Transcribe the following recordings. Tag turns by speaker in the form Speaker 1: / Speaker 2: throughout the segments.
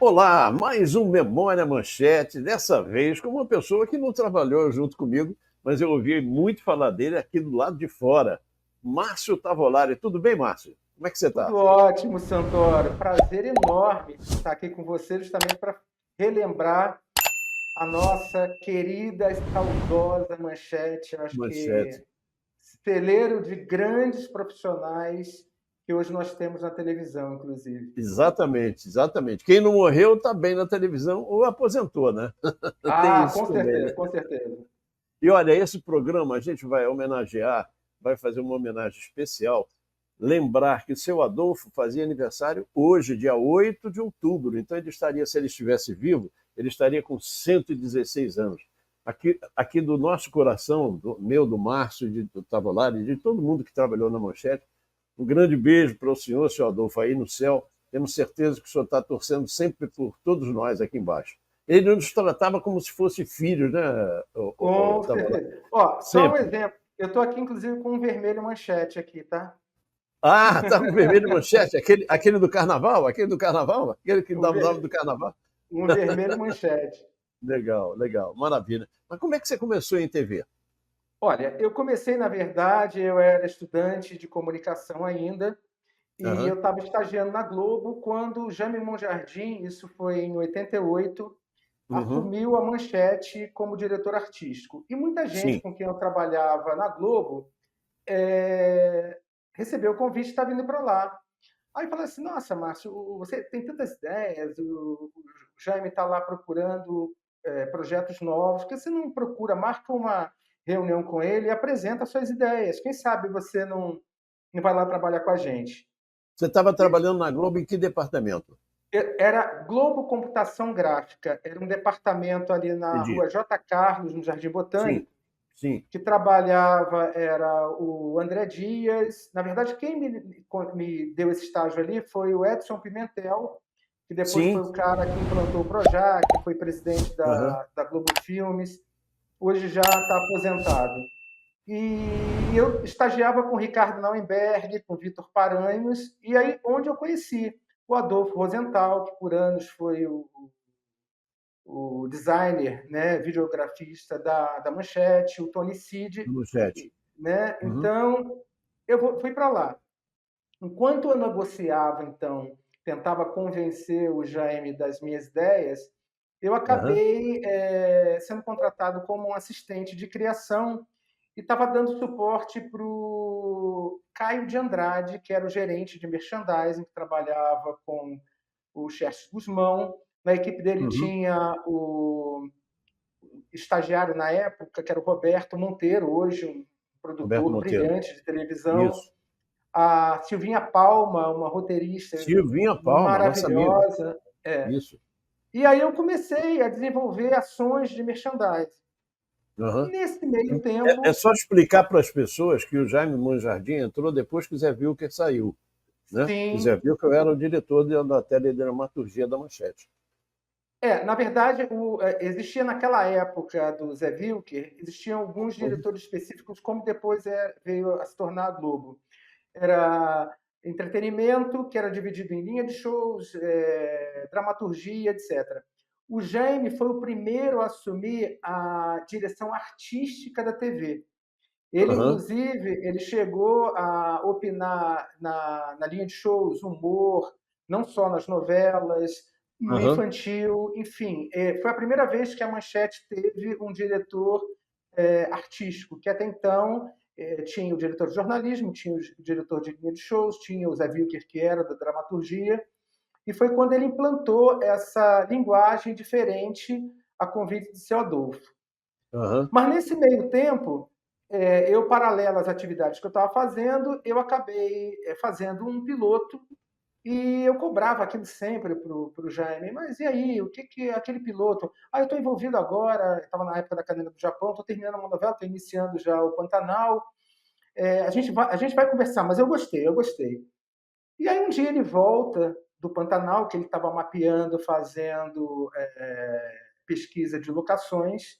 Speaker 1: Olá, mais um Memória Manchete, dessa vez com uma pessoa que não trabalhou junto comigo, mas eu ouvi muito falar dele aqui do lado de fora. Márcio Tavolari. Tudo bem, Márcio? Como é que você está?
Speaker 2: Tudo ótimo, Santoro. Prazer enorme estar aqui com você justamente para relembrar a nossa querida e saudosa Manchete. Eu acho
Speaker 1: Manchete.
Speaker 2: que celeiro de grandes profissionais que hoje nós temos na televisão, inclusive.
Speaker 1: Exatamente, exatamente. Quem não morreu está bem na televisão ou aposentou, né? Tem
Speaker 2: Ah,
Speaker 1: isso
Speaker 2: com
Speaker 1: também, né?
Speaker 2: certeza, com certeza.
Speaker 1: E olha, esse programa a gente vai homenagear, vai fazer uma homenagem especial, lembrar que seu Adolfo fazia aniversário hoje, dia 8 de outubro. Então ele estaria, se ele estivesse vivo, ele estaria com 116 anos. Aqui do nosso coração, do meu, do Márcio, do Tavolari, de todo mundo que trabalhou na Manchete, um grande beijo para o senhor, seu Adolfo, aí no céu. Temos certeza que o senhor está torcendo sempre por todos nós aqui embaixo. Ele nos tratava como se fosse filhos, né,
Speaker 2: Com
Speaker 1: Tavolari?
Speaker 2: certeza. Ó, só um
Speaker 1: Sempre.
Speaker 2: exemplo. Eu estou aqui, inclusive, com um vermelho manchete aqui, tá?
Speaker 1: Ah, tá com vermelho manchete, aquele do carnaval? Aquele do carnaval? Aquele que
Speaker 2: Um,
Speaker 1: dá o nome
Speaker 2: ver...
Speaker 1: do carnaval?
Speaker 2: um vermelho manchete.
Speaker 1: Legal, legal, maravilha. Mas como é que você começou em TV?
Speaker 2: Olha, eu comecei, na verdade, eu era estudante de comunicação ainda, e eu
Speaker 1: Aham.
Speaker 2: estava estagiando na Globo quando o Jaime Monjardim, isso foi em 88,
Speaker 1: Uhum.
Speaker 2: assumiu a Manchete como diretor artístico. E muita gente
Speaker 1: Sim.
Speaker 2: com quem eu trabalhava na Globo eh, recebeu o convite e está vindo para lá. Aí falei assim, nossa, Márcio, você tem tantas ideias, o Jaime está lá procurando projetos novos, por que você não procura, marca uma reunião com ele e apresenta suas ideias? Quem sabe você não vai lá trabalhar com a gente?
Speaker 1: Você estava trabalhando na Globo em que departamento?
Speaker 2: Era Globo Computação Gráfica, era um departamento ali na
Speaker 1: Entendi.
Speaker 2: rua J. Carlos, no Jardim
Speaker 1: Sim,
Speaker 2: Botânico,
Speaker 1: sim.
Speaker 2: que trabalhava era o André Dias. Na verdade, quem me deu esse estágio ali foi o Edson Pimentel, que depois foi
Speaker 1: Sim.
Speaker 2: o cara que implantou o Projac, que foi presidente
Speaker 1: Aham.
Speaker 2: da Globo Filmes, hoje já está aposentado. E eu estagiava com o Ricardo Nauenberg, com o Vitor Paranhos, e aí onde eu conheci o Adolfo Rosenthal, que por anos foi o designer, né, videografista da Manchete, o Tony Cid,
Speaker 1: Manchete.
Speaker 2: né?
Speaker 1: Uhum.
Speaker 2: Então, fui para lá. Enquanto eu negociava, então, tentava convencer o Jaime das minhas ideias, eu
Speaker 1: Aham.
Speaker 2: acabei sendo contratado como um assistente de criação e estava dando suporte para o Caio de Andrade, que era o gerente de merchandising, que trabalhava com o Xerxes Guzmão. Na equipe dele
Speaker 1: Uhum.
Speaker 2: tinha o estagiário na época, que era o Roberto Monteiro, hoje um
Speaker 1: Roberto
Speaker 2: produtor
Speaker 1: Monteiro.
Speaker 2: brilhante de televisão.
Speaker 1: Isso.
Speaker 2: A Silvinha Palma, uma roteirista
Speaker 1: Silvinha Palma, nossa amiga.
Speaker 2: maravilhosa. É.
Speaker 1: Isso.
Speaker 2: E aí eu comecei a desenvolver ações de merchandising.
Speaker 1: Aham.
Speaker 2: Nesse meio
Speaker 1: É
Speaker 2: tempo,
Speaker 1: só explicar para as pessoas que o Jaime Monjardim entrou depois que o Zé Vilker saiu, né? O Zé
Speaker 2: sim.
Speaker 1: Vilker era o diretor da teledramaturgia da Manchete.
Speaker 2: Na verdade, existia naquela época do Zé Vilker, existiam alguns
Speaker 1: Uhum.
Speaker 2: diretores específicos, como depois veio a se tornar a Globo. Era entretenimento, que era dividido em linha de shows, dramaturgia, etc. O Jaime foi o primeiro a assumir a direção artística da TV. Ele,
Speaker 1: Aham.
Speaker 2: inclusive, ele chegou a opinar na linha de shows, humor, não só nas novelas, no
Speaker 1: Aham.
Speaker 2: infantil, enfim. Foi a primeira vez que a Manchete teve um diretor artístico, que até então tinha o diretor de jornalismo, tinha o diretor de linha de shows, tinha o Zé Wilker, que era da dramaturgia, e foi quando ele implantou essa linguagem diferente a convite de seu Adolfo.
Speaker 1: Aham.
Speaker 2: Mas nesse meio tempo, eu, paralelo às atividades que eu estava fazendo, eu acabei fazendo um piloto e eu cobrava aquilo sempre para o Jaime. Mas e aí, o que que é aquele piloto? Ah, eu estou envolvido agora, estava na época da Cadena do Japão, estou terminando uma novela, estou iniciando já o Pantanal. A gente vai conversar, mas eu gostei, eu gostei. E aí um dia ele volta do Pantanal, que ele estava mapeando, fazendo pesquisa de locações,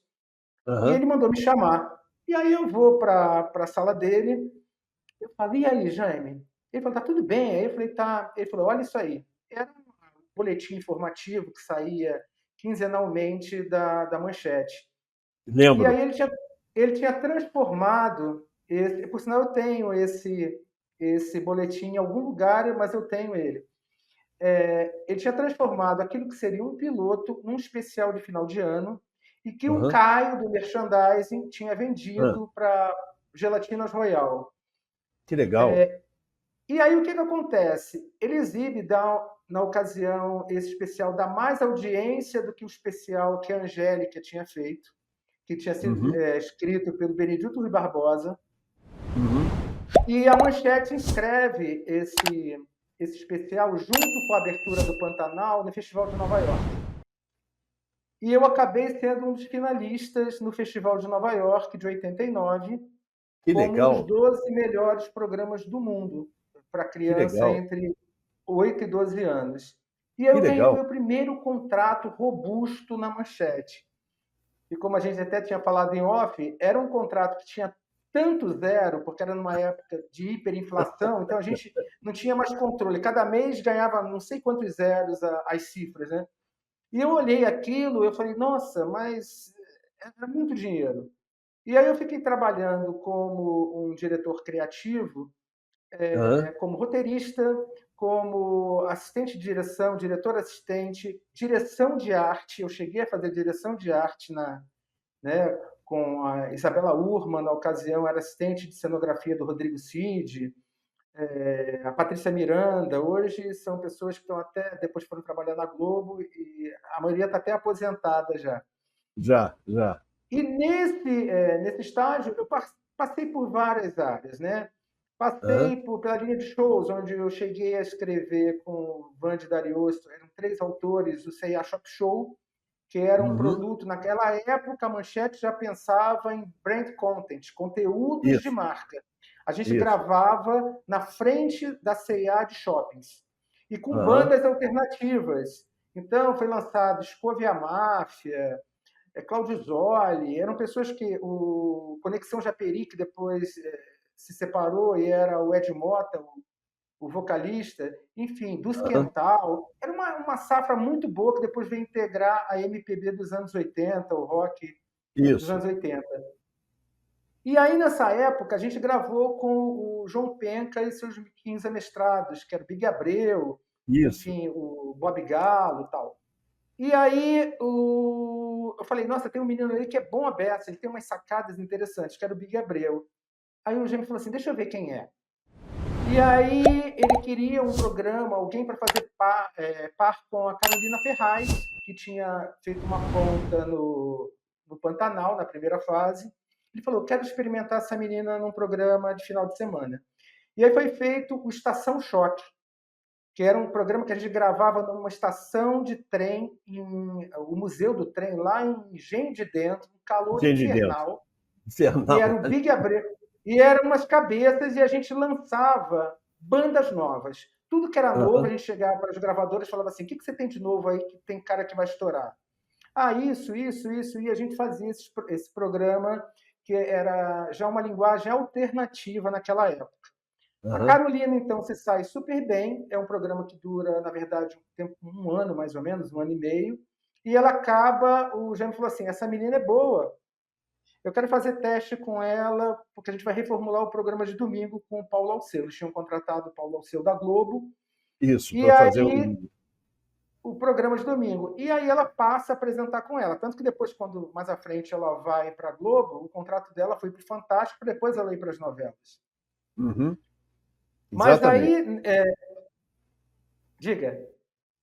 Speaker 2: e
Speaker 1: Aham.
Speaker 2: ele mandou me chamar. E aí eu vou para a sala dele, eu falo, e aí, Jaime? Ele falou, tá tudo bem? Aí eu falei, tá. Ele falou, olha isso aí. boletim informativo que saía quinzenalmente da Manchete. E
Speaker 1: Lembro.
Speaker 2: aí ele tinha transformado, por sinal eu tenho esse boletim em algum lugar, mas eu tenho ele. Ele tinha transformado aquilo que seria um piloto num especial de final de ano e que o
Speaker 1: Aham.
Speaker 2: Caio, do merchandising, tinha
Speaker 1: Hã.
Speaker 2: vendido para Gelatinas Royal.
Speaker 1: Que legal.
Speaker 2: E aí o que acontece? Ele exibe, na ocasião, esse especial dá mais audiência do que o especial que a Angélica tinha feito, que tinha sido
Speaker 1: Uhum,
Speaker 2: escrito pelo Benedito Rui Barbosa.
Speaker 1: uhum.
Speaker 2: E a Manchete inscreve esse especial junto com a abertura do Pantanal no Festival de Nova York. E eu acabei sendo um dos finalistas no Festival de Nova York de 89,
Speaker 1: Que
Speaker 2: como um dos
Speaker 1: legal,
Speaker 2: 12 melhores programas do mundo para
Speaker 1: que
Speaker 2: criança
Speaker 1: legal,
Speaker 2: entre 8 e 12 anos. E
Speaker 1: que
Speaker 2: eu ganhei o
Speaker 1: legal.
Speaker 2: meu primeiro contrato robusto na Manchete. E como a gente até tinha falado em off, era um contrato que tinha tanto zero, porque era numa época de hiperinflação, então a gente não tinha mais controle. Cada mês ganhava não sei quantos zeros as cifras, né? E eu olhei aquilo, eu falei, nossa, mas é muito dinheiro. E aí eu fiquei trabalhando como um diretor criativo,
Speaker 1: Aham.
Speaker 2: como roteirista, como assistente de direção, diretor assistente, direção de arte. Eu cheguei a fazer direção de arte né, com a Isabela Urman, na ocasião era assistente de cenografia do Rodrigo Cid, a Patrícia Miranda. Hoje são pessoas que estão até, depois foram trabalhar na Globo, e a maioria está até aposentada já.
Speaker 1: Já, já.
Speaker 2: E nesse estágio, eu passei por várias áreas, né?
Speaker 1: Aham.
Speaker 2: Passei pela linha de shows, onde eu cheguei a escrever com o Vande D'Ariosto, eram 3 autores, o C&A Shop Show, que era um
Speaker 1: Uhum.
Speaker 2: produto, naquela época a Manchete já pensava em brand content, conteúdos de
Speaker 1: Isso,
Speaker 2: marca. A gente
Speaker 1: isso.
Speaker 2: gravava na frente da C&A de shoppings, e com
Speaker 1: Aham.
Speaker 2: bandas alternativas. Então, foi lançado Scovia Máfia, Claudio Zoli, eram pessoas que o Conexão Japeri, que depois se separou e era o Ed Mota, o vocalista, enfim, dos
Speaker 1: Aham.
Speaker 2: Quental. Era uma safra muito boa que depois veio integrar a MPB dos anos 80, o rock dos
Speaker 1: Isso,
Speaker 2: anos 80. E aí, nessa época, a gente gravou com o João Penca e seus 15 amestrados, que era o Big Abreu,
Speaker 1: isso.
Speaker 2: enfim, o Bob Galo e tal. E aí eu falei, nossa, tem um menino ali que é bom a beça, ele tem umas sacadas interessantes, que era o Big Abreu. Aí o Gêmeo falou assim, deixa eu ver quem é. E aí ele queria um programa, alguém para fazer par com a Carolina Ferraz, que tinha feito uma ponta no Pantanal, na primeira fase. Ele falou, quero experimentar essa menina num programa de final de semana. E aí foi feito o Estação Choque, que era um programa que a gente gravava numa estação de trem, o Museu do Trem, lá em Engenho de Dentro, um calor
Speaker 1: Entendi dentro.
Speaker 2: infernal, e era
Speaker 1: Infernal.
Speaker 2: o Big Abreu, e eram umas cabeças, e a gente lançava bandas novas. Tudo que era novo, a
Speaker 1: Aham.
Speaker 2: gente chegava para as gravadoras e falava assim, o que você tem de novo aí que tem cara que vai estourar? Ah, isso, e a gente fazia esse programa que era já uma linguagem alternativa naquela época. A
Speaker 1: Aham.
Speaker 2: Carolina, então, se sai super bem. É um programa que dura, na verdade, um ano mais ou menos, um ano e meio. E ela acaba, o Jaime falou assim, essa menina é boa. Eu quero fazer teste com ela, porque a gente vai reformular o programa de domingo com o Paulo Alceu. Eles tinham contratado o Paulo Alceu da Globo.
Speaker 1: Isso,
Speaker 2: E
Speaker 1: para fazer
Speaker 2: aí,
Speaker 1: o.
Speaker 2: o programa de domingo. E aí ela passa a apresentar com ela. Tanto que depois, quando mais à frente ela vai para a Globo, o contrato dela foi para o Fantástico, depois ela ir para as novelas.
Speaker 1: Uhum.
Speaker 2: Mas
Speaker 1: Exatamente.
Speaker 2: aí, diga.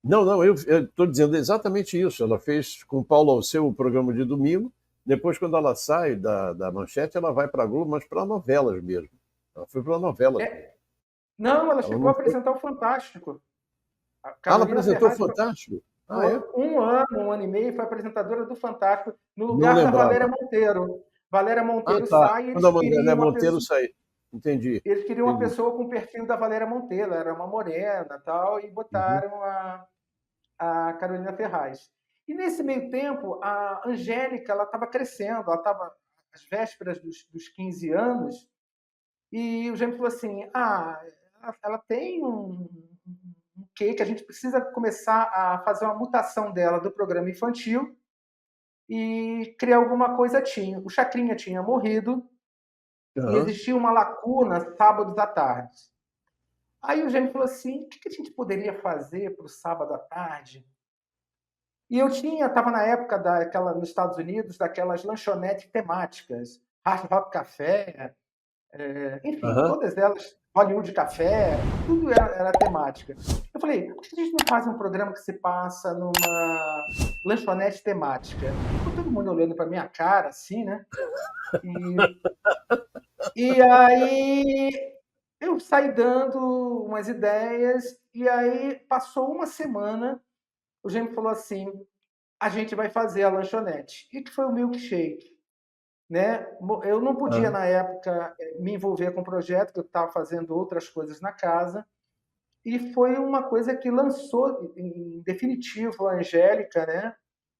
Speaker 1: Não, não, eu estou dizendo exatamente isso. Ela fez com o Paulo Alceu o programa de domingo. Depois, quando ela sai da Manchete, ela vai para a Globo, mas para novelas mesmo. Ela foi para novelas mesmo.
Speaker 2: Não, ela
Speaker 1: Ela
Speaker 2: chegou a
Speaker 1: não foi.
Speaker 2: apresentar o Fantástico. A
Speaker 1: Ah, ela
Speaker 2: Carolina
Speaker 1: apresentou o
Speaker 2: Ferraz
Speaker 1: Fantástico? Ah,
Speaker 2: foi
Speaker 1: é?
Speaker 2: um ano e meio, foi apresentadora do Fantástico, no
Speaker 1: Não
Speaker 2: lugar da Valéria
Speaker 1: lembrava.
Speaker 2: Monteiro. Valéria
Speaker 1: Ah,
Speaker 2: Monteiro
Speaker 1: tá.
Speaker 2: sai e
Speaker 1: Quando a Mané Monteiro saiu. Entendi,
Speaker 2: eles queriam uma
Speaker 1: entendi.
Speaker 2: pessoa com o perfil da Valéria Monteiro, ela era uma morena tal, e
Speaker 1: Uhum.
Speaker 2: botaram a Carolina Ferraz. E nesse meio tempo, a Angélica ela estava crescendo, ela estava às vésperas dos 15 anos, e o Jaime falou assim: ela tem um quê? Que a gente precisa começar a fazer uma mutação dela do programa infantil e criar alguma coisa. Tinha. O Chacrinha tinha morrido e
Speaker 1: Aham.
Speaker 2: existia uma lacuna sábados à tarde. Aí o Jaime falou assim: o que a gente poderia fazer para o sábado à tarde? E eu estava na época nos Estados Unidos, daquelas lanchonetes temáticas, Hard Rock Café, enfim,
Speaker 1: Aham.
Speaker 2: todas elas, Hollywood Café, tudo era temática. Eu falei, por que a gente não faz um programa que se passa numa lanchonete temática? Ficou todo mundo olhando para minha cara, assim, né? E aí eu saí dando umas ideias, e aí passou uma semana, o Jaime falou assim: a gente vai fazer a lanchonete. E que foi o milkshake, né? Eu não podia,
Speaker 1: Aham.
Speaker 2: na época, me envolver com o projeto, porque eu estava fazendo outras coisas na casa, e foi uma coisa que lançou, em definitivo, a Angélica, né?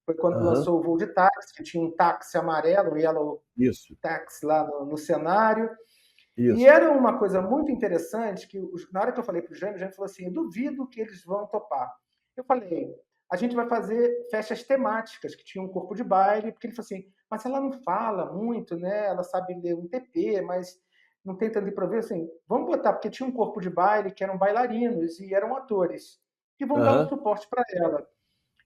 Speaker 2: Foi quando
Speaker 1: Aham.
Speaker 2: lançou o Voo de Táxi, que tinha um táxi amarelo, um yellow
Speaker 1: Isso.
Speaker 2: taxi lá no cenário. E
Speaker 1: Isso.
Speaker 2: era uma coisa muito interessante que, na hora que eu falei para o Jaime falou assim: eu duvido que eles vão topar. Eu falei: a gente vai fazer festas temáticas, que tinha um corpo de baile, porque ele falou assim: mas ela não fala muito, né? Ela sabe ler um TP, mas não tem tanto de prover. Assim, vamos botar, porque tinha um corpo de baile que eram bailarinos e eram atores, que vão dar um
Speaker 1: Aham.
Speaker 2: suporte para ela.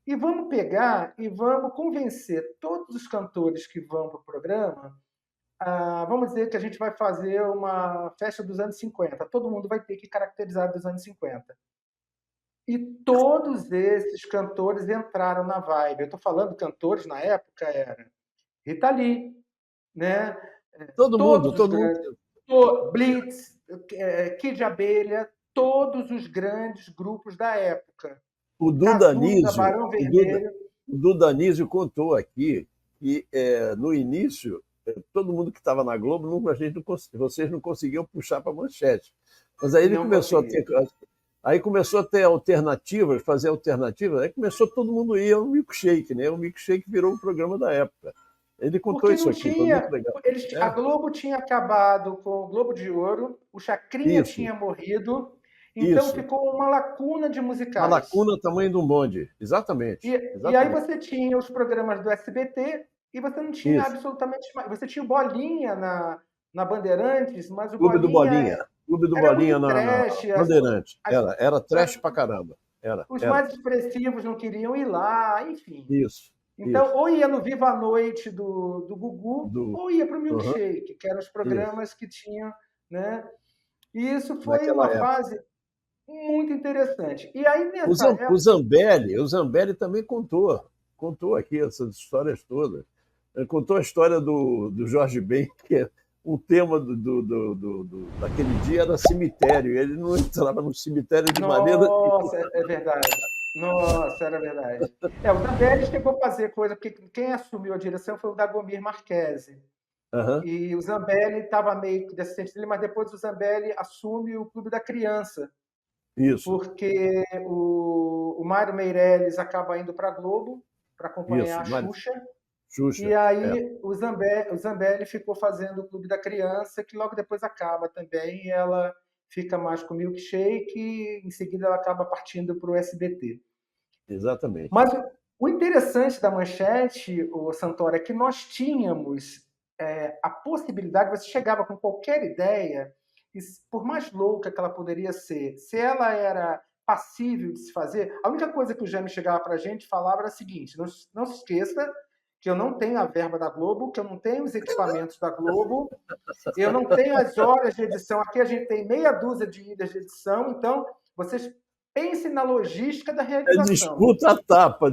Speaker 2: E vamos pegar e vamos convencer todos os cantores que vão para o programa. Vamos dizer que a gente vai fazer uma festa dos anos 50. Todo mundo vai ter que caracterizar dos anos 50. E todos esses cantores entraram na vibe. Eu estou falando cantores, na época era Rita Lee, né?
Speaker 1: Todo mundo,
Speaker 2: Todos os
Speaker 1: todo mundo.
Speaker 2: grandes, Blitz, Kid de Abelha, todos os grandes grupos da época.
Speaker 1: O Duda
Speaker 2: Cazuza,
Speaker 1: Anísio,
Speaker 2: Barão Vermelho.
Speaker 1: O Duda Anísio contou aqui que no início todo mundo que estava na Globo, vocês não conseguiam puxar para a manchete. Mas aí ele
Speaker 2: Não
Speaker 1: começou a
Speaker 2: conseguia.
Speaker 1: ter, aí começou a ter alternativas, fazer alternativas, aí começou todo mundo ir ao milkshake, né? O milkshake virou o programa da época. Ele contou
Speaker 2: Porque
Speaker 1: isso
Speaker 2: não
Speaker 1: aqui, foi muito
Speaker 2: tinha.
Speaker 1: legal.
Speaker 2: A
Speaker 1: É,
Speaker 2: Globo tinha acabado com o Globo de Ouro, o Chacrinha
Speaker 1: isso,
Speaker 2: tinha morrido, então
Speaker 1: isso.
Speaker 2: ficou uma lacuna de
Speaker 1: Uma
Speaker 2: musicais.
Speaker 1: lacuna tamanho de um bonde. Exatamente,
Speaker 2: E aí
Speaker 1: exatamente.
Speaker 2: você tinha os programas do SBT e você não tinha
Speaker 1: Isso.
Speaker 2: absolutamente mais. Você tinha o Bolinha na Bandeirantes, mas o
Speaker 1: Clube do Bolinha.
Speaker 2: Bolinha
Speaker 1: Clube do
Speaker 2: era
Speaker 1: Bolinha
Speaker 2: muito
Speaker 1: na
Speaker 2: trash,
Speaker 1: Bandeirante.
Speaker 2: as-
Speaker 1: Era trash pra caramba.
Speaker 2: os
Speaker 1: Era.
Speaker 2: mais expressivos não queriam ir lá, enfim.
Speaker 1: Isso,
Speaker 2: Então,
Speaker 1: isso.
Speaker 2: ou ia no Viva a Noite do Gugu,
Speaker 1: Do,
Speaker 2: ou ia para o
Speaker 1: uhum,
Speaker 2: Milkshake, que eram os
Speaker 1: isso.
Speaker 2: programas que tinham, né? E isso foi
Speaker 1: Naquela
Speaker 2: uma
Speaker 1: época.
Speaker 2: fase muito interessante. E aí, nessa época,
Speaker 1: O Zambelli também contou aqui essas histórias todas. Ele contou a história do Jorge Ben, que o tema daquele dia era cemitério. Ele não entrava no cemitério de maneira nenhuma.
Speaker 2: nossa, é verdade. Nossa, era verdade. O Zambelli chegou a fazer coisa, porque quem assumiu a direção foi o Dagomir Marquese.
Speaker 1: Aham,
Speaker 2: E o Zambelli estava meio que de assistente dele, mas depois o Zambelli assume o Clube da Criança,
Speaker 1: isso,
Speaker 2: porque o Mário Meirelles acaba indo para a Globo para acompanhar
Speaker 1: isso.
Speaker 2: a Xuxa. E
Speaker 1: Xuxa. É,
Speaker 2: aí o Zambelli ficou fazendo o Clube da Criança, que logo depois acaba também, e ela fica mais com o Milkshake, e em seguida ela acaba partindo para o SBT.
Speaker 1: exatamente.
Speaker 2: Mas o interessante da Manchete, o Santoro, é que nós tínhamos a possibilidade, você chegava com qualquer ideia, e por mais louca que ela poderia ser, se ela era passível de se fazer, a única coisa que o Jaime chegava para a gente e falava era a seguinte: não se esqueça que eu não tenho a verba da Globo, que eu não tenho os equipamentos da Globo, eu não tenho as horas de edição. Aqui a gente tem meia dúzia de ilhas de edição, então vocês pensem na logística da
Speaker 1: É
Speaker 2: realização.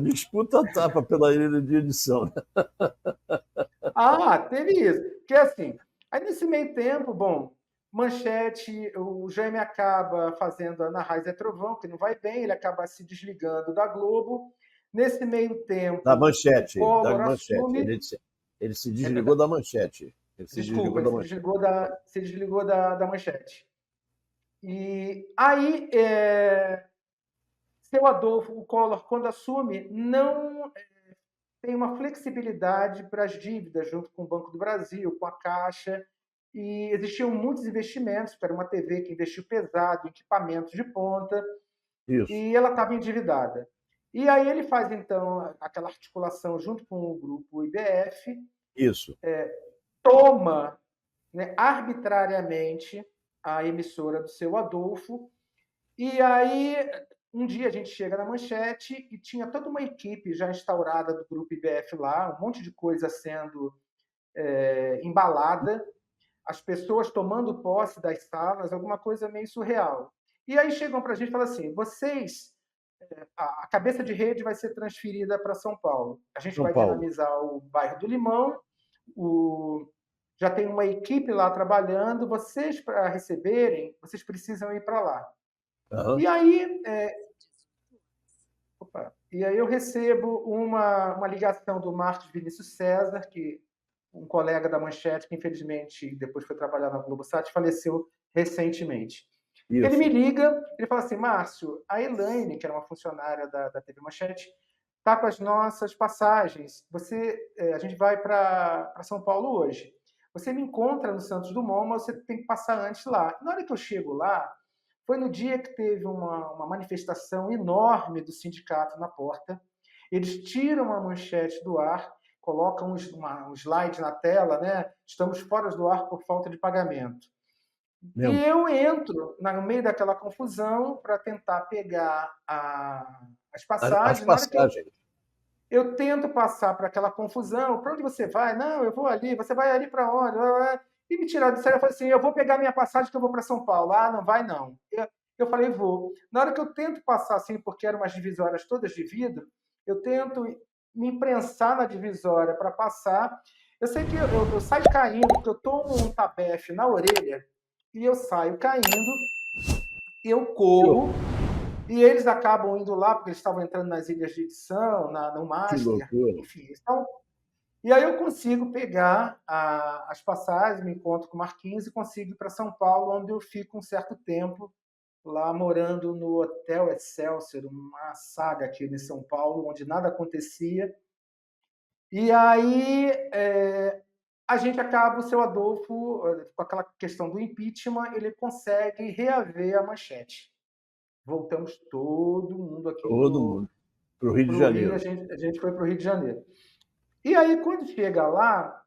Speaker 1: disputa a tapa pela ilha de edição.
Speaker 2: Teve isso. Porque assim, aí nesse meio tempo, bom, Manchete, o Jaime acaba fazendo a Ana Raiz é Trovão, que não vai bem, ele acaba se desligando da Globo. Nesse meio
Speaker 1: Da
Speaker 2: tempo, o
Speaker 1: manchete, da
Speaker 2: Collor
Speaker 1: manchete.
Speaker 2: assume.
Speaker 1: Ele se
Speaker 2: É
Speaker 1: desligou
Speaker 2: verdade.
Speaker 1: da manchete. Ele se
Speaker 2: Desculpa,
Speaker 1: desligou
Speaker 2: ele
Speaker 1: da manchete.
Speaker 2: se desligou da Manchete. E aí, seu Adolfo, o Collor, quando assume, não tem uma flexibilidade para as dívidas, junto com o Banco do Brasil, com a Caixa, e existiam muitos investimentos, para uma TV que investiu pesado em equipamentos de ponta,
Speaker 1: Isso,
Speaker 2: e ela estava endividada. E aí ele faz, então, aquela articulação junto com o grupo IBF,
Speaker 1: isso.
Speaker 2: toma, né, arbitrariamente a emissora do seu Adolfo, e aí um dia a gente chega na Manchete e tinha toda uma equipe já instaurada do grupo IBF lá, um monte de coisa sendo embalada, as pessoas tomando posse das salas, alguma coisa meio surreal. E aí chegam para a gente e falam assim: vocês, a cabeça de rede vai ser transferida para São Paulo. A gente
Speaker 1: São
Speaker 2: vai
Speaker 1: Paulo.
Speaker 2: dinamizar o bairro do Limão, já tem uma equipe lá trabalhando, vocês, para receberem, vocês precisam ir para lá.
Speaker 1: Aham.
Speaker 2: E aí, e aí eu recebo uma ligação do Marcos Vinícius César, que um colega da Manchete, que infelizmente depois foi trabalhar na Globosat, faleceu recentemente. Ele me
Speaker 1: Isso.
Speaker 2: liga, ele fala assim: Márcio, a Elaine, que era uma funcionária da TV Manchete, está com as nossas passagens. A gente vai para São Paulo hoje. Você me encontra no Santos Dumont, mas você tem que passar antes lá. Na hora que eu chego lá, foi no dia que teve uma manifestação enorme do sindicato na porta. Eles tiram a Manchete do ar, colocam um slide na tela, né? Estamos fora do ar por falta de pagamento. E
Speaker 1: Lembro.
Speaker 2: eu entro no meio daquela confusão para tentar pegar as
Speaker 1: As
Speaker 2: passagens. Na hora que
Speaker 1: passagens.
Speaker 2: eu tento passar para aquela confusão, para onde você vai? Não, eu vou ali. Você vai ali para onde? E me tiraram do sério. Eu falei assim: eu vou pegar minha passagem que eu vou para São Paulo. Ah, não vai não. Eu falei: vou. Na hora que eu tento passar assim, porque eram umas divisórias todas de vidro, eu tento me imprensar na divisória para passar. Eu sei que eu saio caindo, porque eu tomo um tabefe na orelha e eu saio caindo, eu corro e eles acabam indo lá, porque eles estavam entrando nas ilhas de edição, no
Speaker 1: Que
Speaker 2: Master,
Speaker 1: loucura.
Speaker 2: enfim. Então, e aí eu consigo pegar as passagens, me encontro com o Marquinhos e consigo ir para São Paulo, onde eu fico um certo tempo, lá morando no Hotel Excelsior, uma saga aqui em São Paulo, onde nada acontecia. E aí a gente acaba, o seu Adolfo, com aquela questão do impeachment, ele consegue reaver a Manchete. Voltamos todo mundo aqui
Speaker 1: Todo mundo. Para o Rio de
Speaker 2: pro Rio, a
Speaker 1: Janeiro.
Speaker 2: gente, a gente foi para o Rio de Janeiro. E aí, quando chega lá,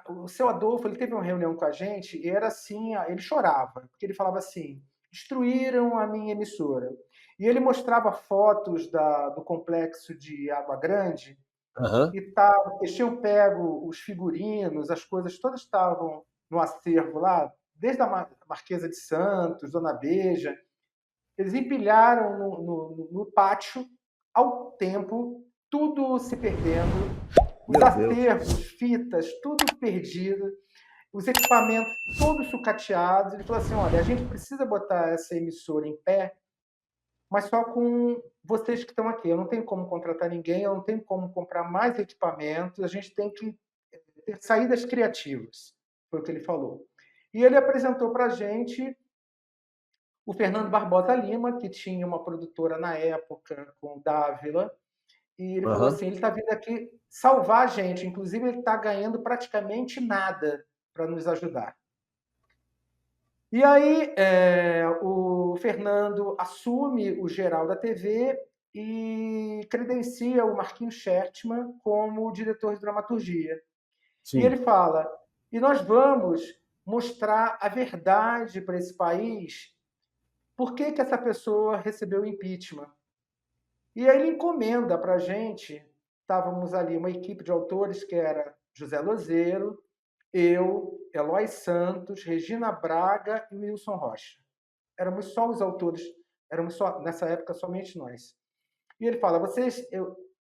Speaker 2: o seu Adolfo, ele teve uma reunião com a gente e era assim, ele chorava, porque ele falava assim: destruíram a minha emissora. E ele mostrava fotos do complexo de Água Grande
Speaker 1: Aham.
Speaker 2: e eles tinham pego os figurinos, as coisas todas estavam no acervo lá, desde a Marquesa de Santos, Dona Beija. Eles empilharam no pátio, ao tempo, tudo se perdendo, os
Speaker 1: Meu Deus.
Speaker 2: acervos, fitas, tudo perdido, os equipamentos todos sucateados. Ele falou assim: olha, a gente precisa botar essa emissora em pé, mas só com vocês que estão aqui. Eu não tenho como contratar ninguém, eu não tenho como comprar mais equipamentos, a gente tem que ter saídas criativas, foi o que ele falou. E ele apresentou para a gente o Fernando Barbosa Lima, que tinha uma produtora na época com o Dávila, e ele falou
Speaker 1: Aham.
Speaker 2: assim: ele está vindo aqui salvar a gente, inclusive ele está ganhando praticamente nada para nos ajudar. E aí o Fernando assume o geral da TV e credencia o Marquinhos Schertmann como diretor de dramaturgia. E
Speaker 1: Sim.
Speaker 2: ele fala: e nós vamos mostrar a verdade para esse país, por que essa pessoa recebeu o impeachment. E aí ele encomenda para a gente, estávamos ali uma equipe de autores que era José Lozeiro, eu, Eloy Santos, Regina Braga e Wilson Rocha. Éramos só os autores, éramos só, nessa época, somente nós. E ele fala: vocês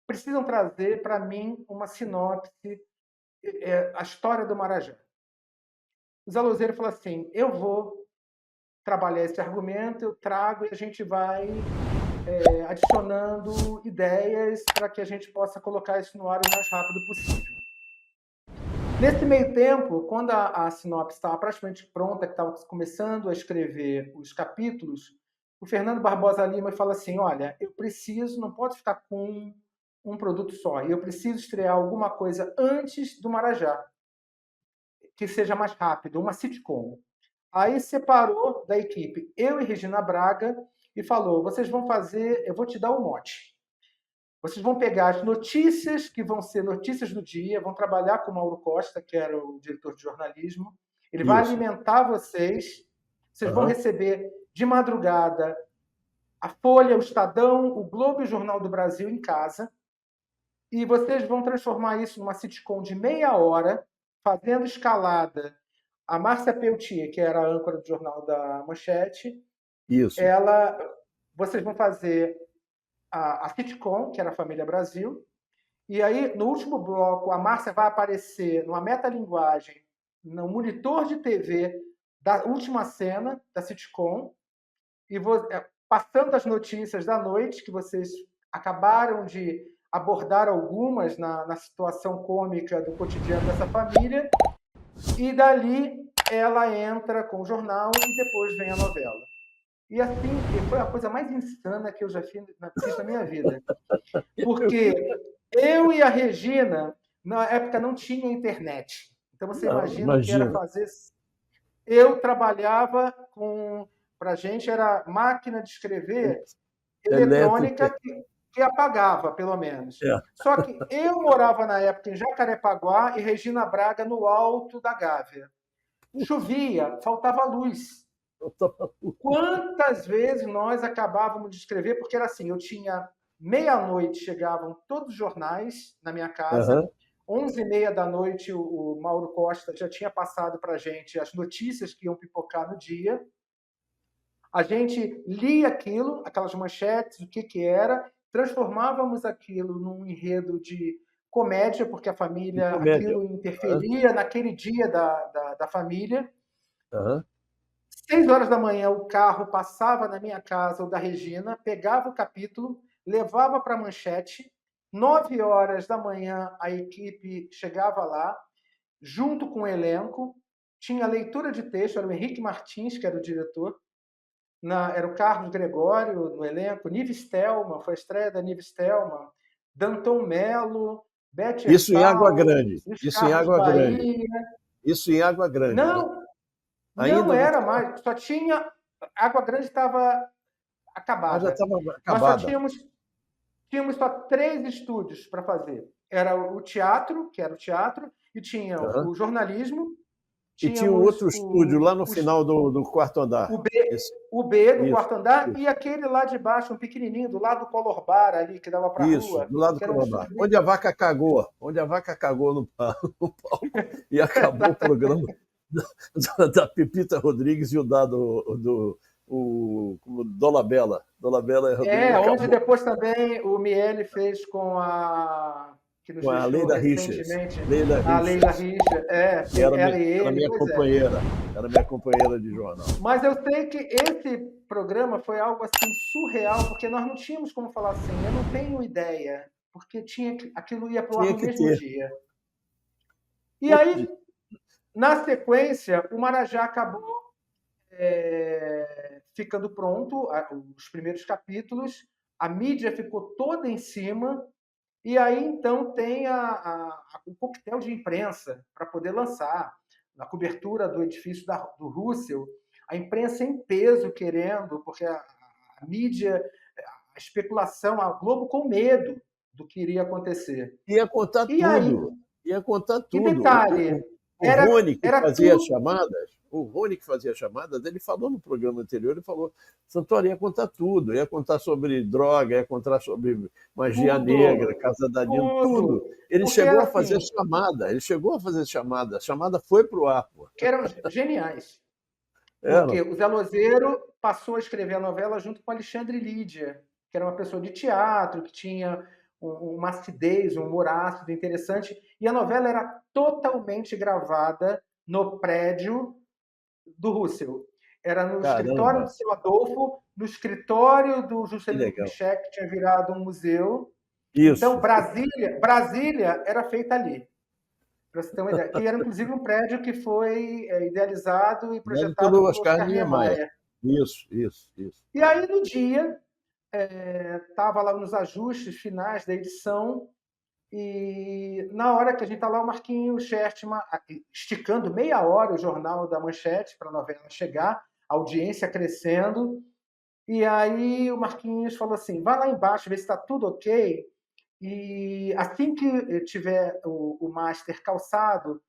Speaker 2: precisam trazer para mim uma sinopse, a história do Marajá. O Zé Lozeiro falou assim: eu vou trabalhar esse argumento, eu trago e a gente vai adicionando ideias para que a gente possa colocar isso no ar o mais rápido possível. Nesse meio tempo, quando a sinopse estava praticamente pronta, que estava começando a escrever os capítulos, o Fernando Barbosa Lima fala assim: olha, eu preciso, não pode ficar com um produto só, eu preciso estrear alguma coisa antes do Marajá, que seja mais rápido, uma sitcom. Aí separou da equipe eu e Regina Braga e falou: vocês vão fazer, eu vou te dar o mote. Vocês vão pegar as notícias que vão ser notícias do dia, vão trabalhar com o Mauro Costa, que era o diretor de jornalismo. Ele vai
Speaker 1: Isso.
Speaker 2: alimentar vocês. Vocês vão
Speaker 1: Aham.
Speaker 2: receber de madrugada a Folha, o Estadão, o Globo e o Jornal do Brasil em casa. E vocês vão transformar isso numa sitcom de meia hora, fazendo escalada a Márcia Peltier, que era a âncora do Jornal da Manchete.
Speaker 1: Isso.
Speaker 2: Vocês vão fazer a sitcom, que era a Família Brasil, e aí, no último bloco, a Márcia vai aparecer numa metalinguagem, no monitor de TV da última cena da sitcom, e passando as notícias da noite, que vocês acabaram de abordar algumas na situação cômica do cotidiano dessa família, e dali ela entra com o jornal e depois vem a novela. E assim, foi a coisa mais insana que eu já fiz na minha vida. Porque eu e a Regina, na época, não tinha internet. Então você imagina o que era fazer. Eu trabalhava com. Para a gente era máquina de escrever eletrônica que apagava, pelo menos. Só que eu morava na época em Jacarepaguá e Regina Braga no alto da Gávea. Chovia, faltava luz. Quantas vezes nós acabávamos de escrever, porque era assim, eu tinha meia-noite, chegavam todos os jornais na minha casa, 11h30 da noite o Mauro Costa já tinha passado para a gente as notícias que iam pipocar no dia, a gente lia aquilo, aquelas manchetes, o que era, transformávamos aquilo num enredo de comédia, porque a família, aquilo interferia naquele dia da família. 6 horas da manhã, o carro passava na minha casa, ou da Regina, pegava o capítulo, levava para a Manchete. 9 horas da manhã, a equipe chegava lá, junto com o elenco. Tinha leitura de texto, era o Henrique Martins, que era o diretor. Era o Carlos Gregório no elenco, Nive Stelman, foi a estreia da Nive Stelman, Danton Mello, Beth
Speaker 1: Isso em Água Grande.
Speaker 2: Isso em Água Grande.
Speaker 1: Isso em Água Grande.
Speaker 2: Não,
Speaker 1: né?
Speaker 2: Não era mais, só tinha. Água Grande estava acabada.
Speaker 1: Já estava acabada.
Speaker 2: Nós só tínhamos só 3 estúdios para fazer. Era o teatro, que era o teatro, e tinha o jornalismo.
Speaker 1: E tinha um outro estúdio lá no final do quarto andar.
Speaker 2: O B do quarto andar e aquele lá de baixo, um pequenininho, do lado do Color Bar ali, que dava para a rua.
Speaker 1: Isso, do lado do Color Bar. Onde a vaca cagou. Onde a vaca cagou no palco e acabou o programa da Pepita Rodrigues e o do Dolabella.
Speaker 2: Onde depois também o Miele fez com a... que nos
Speaker 1: com a Leila Richards.
Speaker 2: A Leila Richards,
Speaker 1: que era minha companheira. Era minha companheira de jornal.
Speaker 2: Mas eu sei que esse programa foi algo assim surreal, porque nós não tínhamos como falar assim, eu não tenho ideia, porque aquilo ia para o ar no mesmo dia. E aí, na sequência, o Marajá acabou ficando pronto, os primeiros capítulos, a mídia ficou toda em cima, e aí então tem o coquetel de imprensa para poder lançar, na cobertura do edifício do Russell, a imprensa em peso querendo, porque a mídia, a especulação, a Globo com medo do que iria acontecer.
Speaker 1: Ia contar tudo. Ia contar tudo.
Speaker 2: E detalhe,
Speaker 1: o Rony que fazia as chamadas, ele falou no programa anterior, ele falou, Santoro ia contar tudo, ia contar sobre droga, ia contar sobre magia negra, Casa da Dino, tudo. Ele chegou a fazer chamada, a chamada foi para o ar.
Speaker 2: Que eram geniais. Porque o Zé Lozeiro passou a escrever a novela junto com Alexandre Lídia, que era uma pessoa de teatro, que tinha uma acidez, um humor ácido interessante, e a novela era totalmente gravada no prédio do Russell. Era no escritório do seu Adolfo, no escritório do Juscelino Kubitschek, que tinha virado um museu.
Speaker 1: Isso.
Speaker 2: Então, Brasília era feita ali, para você ter uma ideia. Que era, inclusive, um prédio que foi idealizado e projetado
Speaker 1: pelo Oscar Niemeyer. Isso.
Speaker 2: E aí, no dia, estava lá nos ajustes finais da edição, e na hora que a gente está lá, o Marquinhos Schertman esticando meia hora o jornal da Manchete para a novela chegar, a audiência crescendo, E aí o Marquinhos falou assim: vai lá embaixo, ver se está tudo ok. E assim que tiver o master calçado,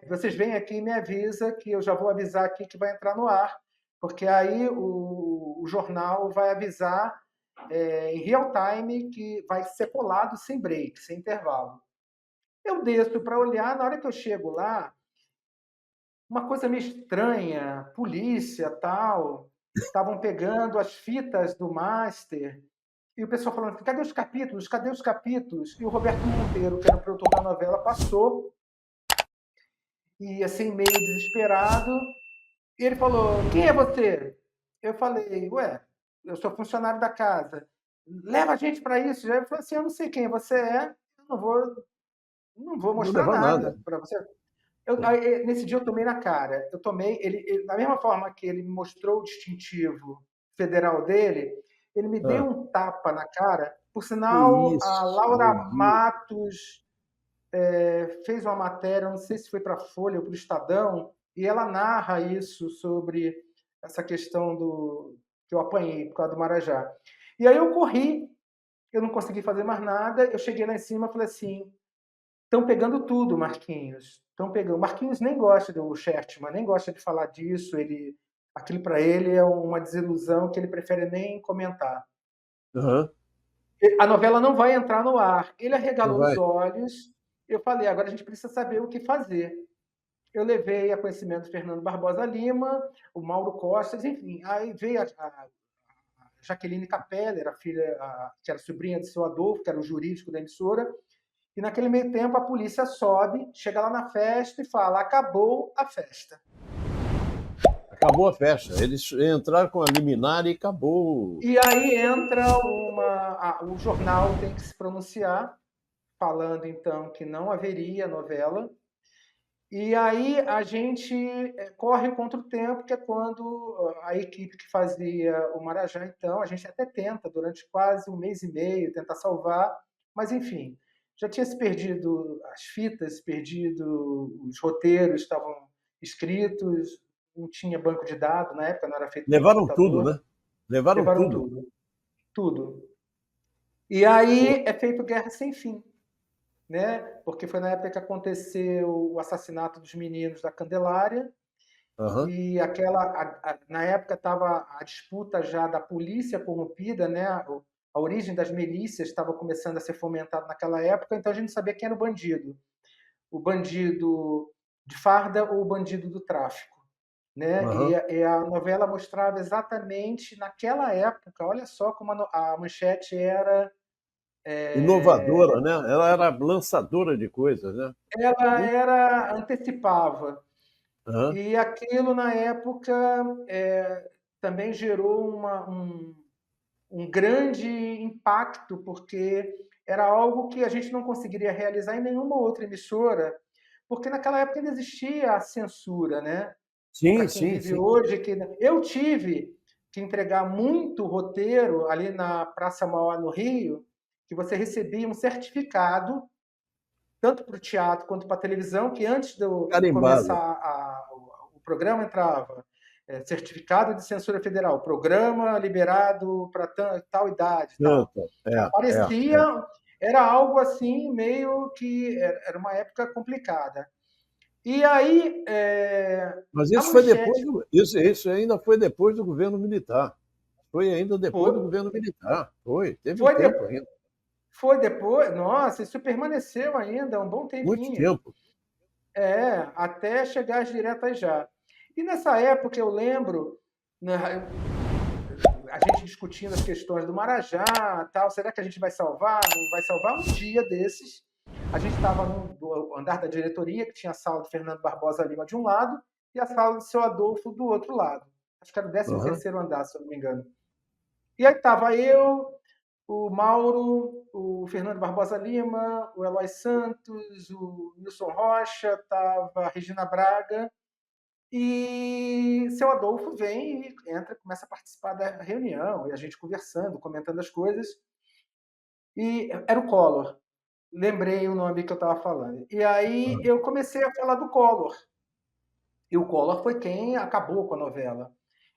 Speaker 2: vocês vêm aqui e me avisa que eu já vou avisar aqui que vai entrar no ar, porque aí o jornal vai avisar em real time que vai ser colado sem break, sem intervalo. Eu desço para olhar, na hora que eu chego lá, uma coisa meio estranha, polícia, tal, estavam pegando as fitas do master e o pessoal falando assim, cadê os capítulos? Cadê os capítulos? E o Roberto Monteiro, que era o produtor da novela, passou e assim meio desesperado, e ele falou: "Quem é você?" Eu falei: "Ué, eu sou funcionário da casa. Leva a gente para isso". Ele falou assim: "Eu não sei quem você é, eu não vou
Speaker 1: Não
Speaker 2: mostrar
Speaker 1: leva nada.
Speaker 2: nada para você". Nesse dia eu tomei na cara. Eu tomei, da mesma forma que ele me mostrou o distintivo federal dele, ele me deu
Speaker 1: Ah,
Speaker 2: um tapa na cara. Por
Speaker 1: que
Speaker 2: sinal, a
Speaker 1: isso,
Speaker 2: Laura
Speaker 1: meu Deus.
Speaker 2: Matos fez uma matéria, não sei se foi para a Folha ou para o Estadão, e ela narra isso sobre essa questão do que eu apanhei por causa do Marajá. E aí eu corri, eu não consegui fazer mais nada, eu cheguei lá em cima e falei assim: estão pegando tudo, Marquinhos. Estão pegando. Marquinhos nem gosta do Shertman, nem gosta de falar disso. Aquilo para ele é uma desilusão que ele prefere nem comentar.
Speaker 1: Aham,
Speaker 2: A novela não vai entrar no ar. Ele
Speaker 1: não
Speaker 2: arregalou os
Speaker 1: vai.
Speaker 2: olhos. Eu falei, agora a gente precisa saber o que fazer. Eu levei a conhecimento do Fernando Barbosa Lima, o Mauro Costa, enfim. Aí veio a Jaqueline Capeller, a filha, que era sobrinha de seu Adolfo, que era o jurídico da emissora. E naquele meio tempo a polícia sobe, chega lá na festa e fala: acabou a festa.
Speaker 1: Acabou a festa. Eles entraram com a liminar e acabou.
Speaker 2: E aí entra o jornal tem que se pronunciar, falando então que não haveria novela. E aí a gente corre contra o tempo, que é quando a equipe que fazia o Marajá, então, a gente até tenta, durante quase um mês e meio, tentar salvar, mas enfim, já tinha se perdido as fitas, perdido os roteiros, estavam escritos, não tinha banco de dados, na época não era feito por
Speaker 1: Levaram tudo,
Speaker 2: computador,
Speaker 1: né? Levaram
Speaker 2: levaram
Speaker 1: tudo.
Speaker 2: tudo, tudo. E aí é feito Guerra Sem Fim, né? Porque foi na época que aconteceu o assassinato dos meninos da Candelária,
Speaker 1: Aham.
Speaker 2: e na época estava a disputa já da polícia corrompida, né? A origem das milícias estava começando a ser fomentada naquela época, então a gente sabia quem era o bandido de farda ou o bandido do tráfico, né?
Speaker 1: Aham.
Speaker 2: E a novela mostrava exatamente naquela época, olha só como a manchete era,
Speaker 1: Inovadora, né? Ela era lançadora de coisas, né?
Speaker 2: ela
Speaker 1: Muito.
Speaker 2: era antecipava.
Speaker 1: Aham.
Speaker 2: E aquilo, na época, também gerou um grande impacto, porque era algo que a gente não conseguiria realizar em nenhuma outra emissora, porque naquela época ainda existia a censura, né? Para
Speaker 1: Sim,
Speaker 2: quem
Speaker 1: sim,
Speaker 2: vive
Speaker 1: sim.
Speaker 2: hoje, eu tive que entregar muito roteiro ali na Praça Mauá, no Rio, que você recebia um certificado tanto para o teatro quanto para a televisão, que antes de começar
Speaker 1: Carimbado.
Speaker 2: o programa entrava certificado de censura federal, programa liberado para tal idade e tal.
Speaker 1: Tanto. É.
Speaker 2: Aparecia, era algo assim, meio que era uma época complicada. E aí,
Speaker 1: Mas
Speaker 2: a
Speaker 1: isso foi depois
Speaker 2: manchete
Speaker 1: do, isso ainda foi depois do governo militar. Foi ainda depois
Speaker 2: foi,
Speaker 1: do governo militar. Foi, teve um
Speaker 2: foi, de,
Speaker 1: tempo ainda.
Speaker 2: foi depois, nossa, isso permaneceu ainda um bom
Speaker 1: Muito
Speaker 2: tempinho.
Speaker 1: tempo.
Speaker 2: Até chegar às diretas já. E nessa época eu lembro, né, a gente discutindo as questões do Marajá, tal, será que a gente vai salvar? Não vai salvar? Um dia desses, a gente estava no andar da diretoria, que tinha a sala do Fernando Barbosa Lima de um lado e a sala do seu Adolfo do outro lado. Acho que era o 13
Speaker 1: Aham.
Speaker 2: terceiro andar, se eu não me engano. E aí estava eu, o Mauro, o Fernando Barbosa Lima, o Eloy Santos, o Nilson Rocha, estava a Regina Braga, e seu Adolfo vem e entra, começa a participar da reunião, e a gente conversando, comentando as coisas. E era o Collor. Lembrei o nome que eu estava falando. E aí
Speaker 1: Aham.
Speaker 2: eu comecei a falar do Collor. E o Collor foi quem acabou com a novela.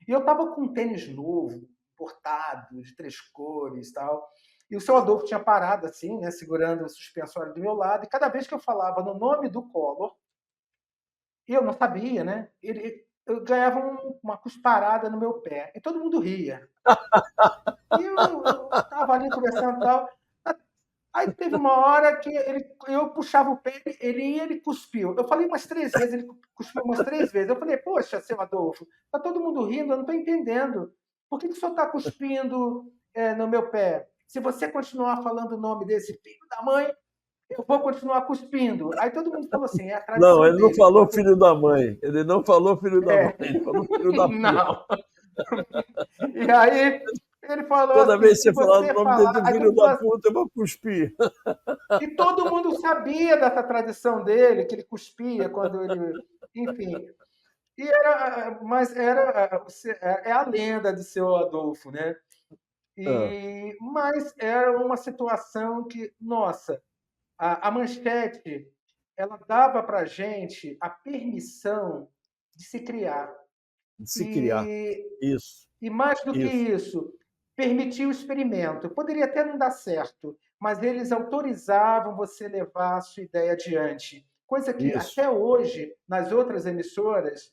Speaker 2: E eu estava com um tênis novo, importado, de 3 cores e tal. E o seu Adolfo tinha parado assim, né, segurando o suspensório do meu lado, e cada vez que eu falava no nome do Collor, eu não sabia, né, eu ganhava uma cusparada no meu pé, e todo mundo ria. E eu estava ali conversando e tal. Aí teve uma hora que eu puxava o pé, ele cuspiu. Eu falei umas 3 vezes, ele cuspiu umas 3 vezes. Eu falei, poxa, seu Adolfo, tá todo mundo rindo, eu não estou entendendo. Por que o senhor está cuspindo no meu pé? Se você continuar falando o nome desse filho da mãe, eu vou continuar cuspindo. Aí todo mundo falou assim, é a
Speaker 1: Não,
Speaker 2: tradição
Speaker 1: ele não
Speaker 2: dele.
Speaker 1: falou filho da mãe. Ele não falou filho da mãe, ele falou filho da puta.
Speaker 2: Não. E aí ele falou
Speaker 1: Toda
Speaker 2: assim,
Speaker 1: vez que
Speaker 2: se
Speaker 1: você falar o
Speaker 2: você
Speaker 1: nome
Speaker 2: falar...
Speaker 1: desse
Speaker 2: Aí todo
Speaker 1: filho
Speaker 2: mundo
Speaker 1: da
Speaker 2: falou assim,
Speaker 1: puta, eu vou cuspir.
Speaker 2: e todo mundo sabia dessa tradição dele, que ele cuspia quando ele... Enfim. Mas é a lenda de seu Adolfo, né?
Speaker 1: Ah,
Speaker 2: Mas era uma situação que, nossa, a Manchete, ela dava para a gente a permissão de se criar.
Speaker 1: de se criar.
Speaker 2: E,
Speaker 1: Isso,
Speaker 2: e mais do que
Speaker 1: isso,
Speaker 2: isso, permitia o experimento. Poderia até não dar certo, mas eles autorizavam você levar a sua ideia adiante. Coisa que
Speaker 1: isso.
Speaker 2: até hoje, nas outras emissoras,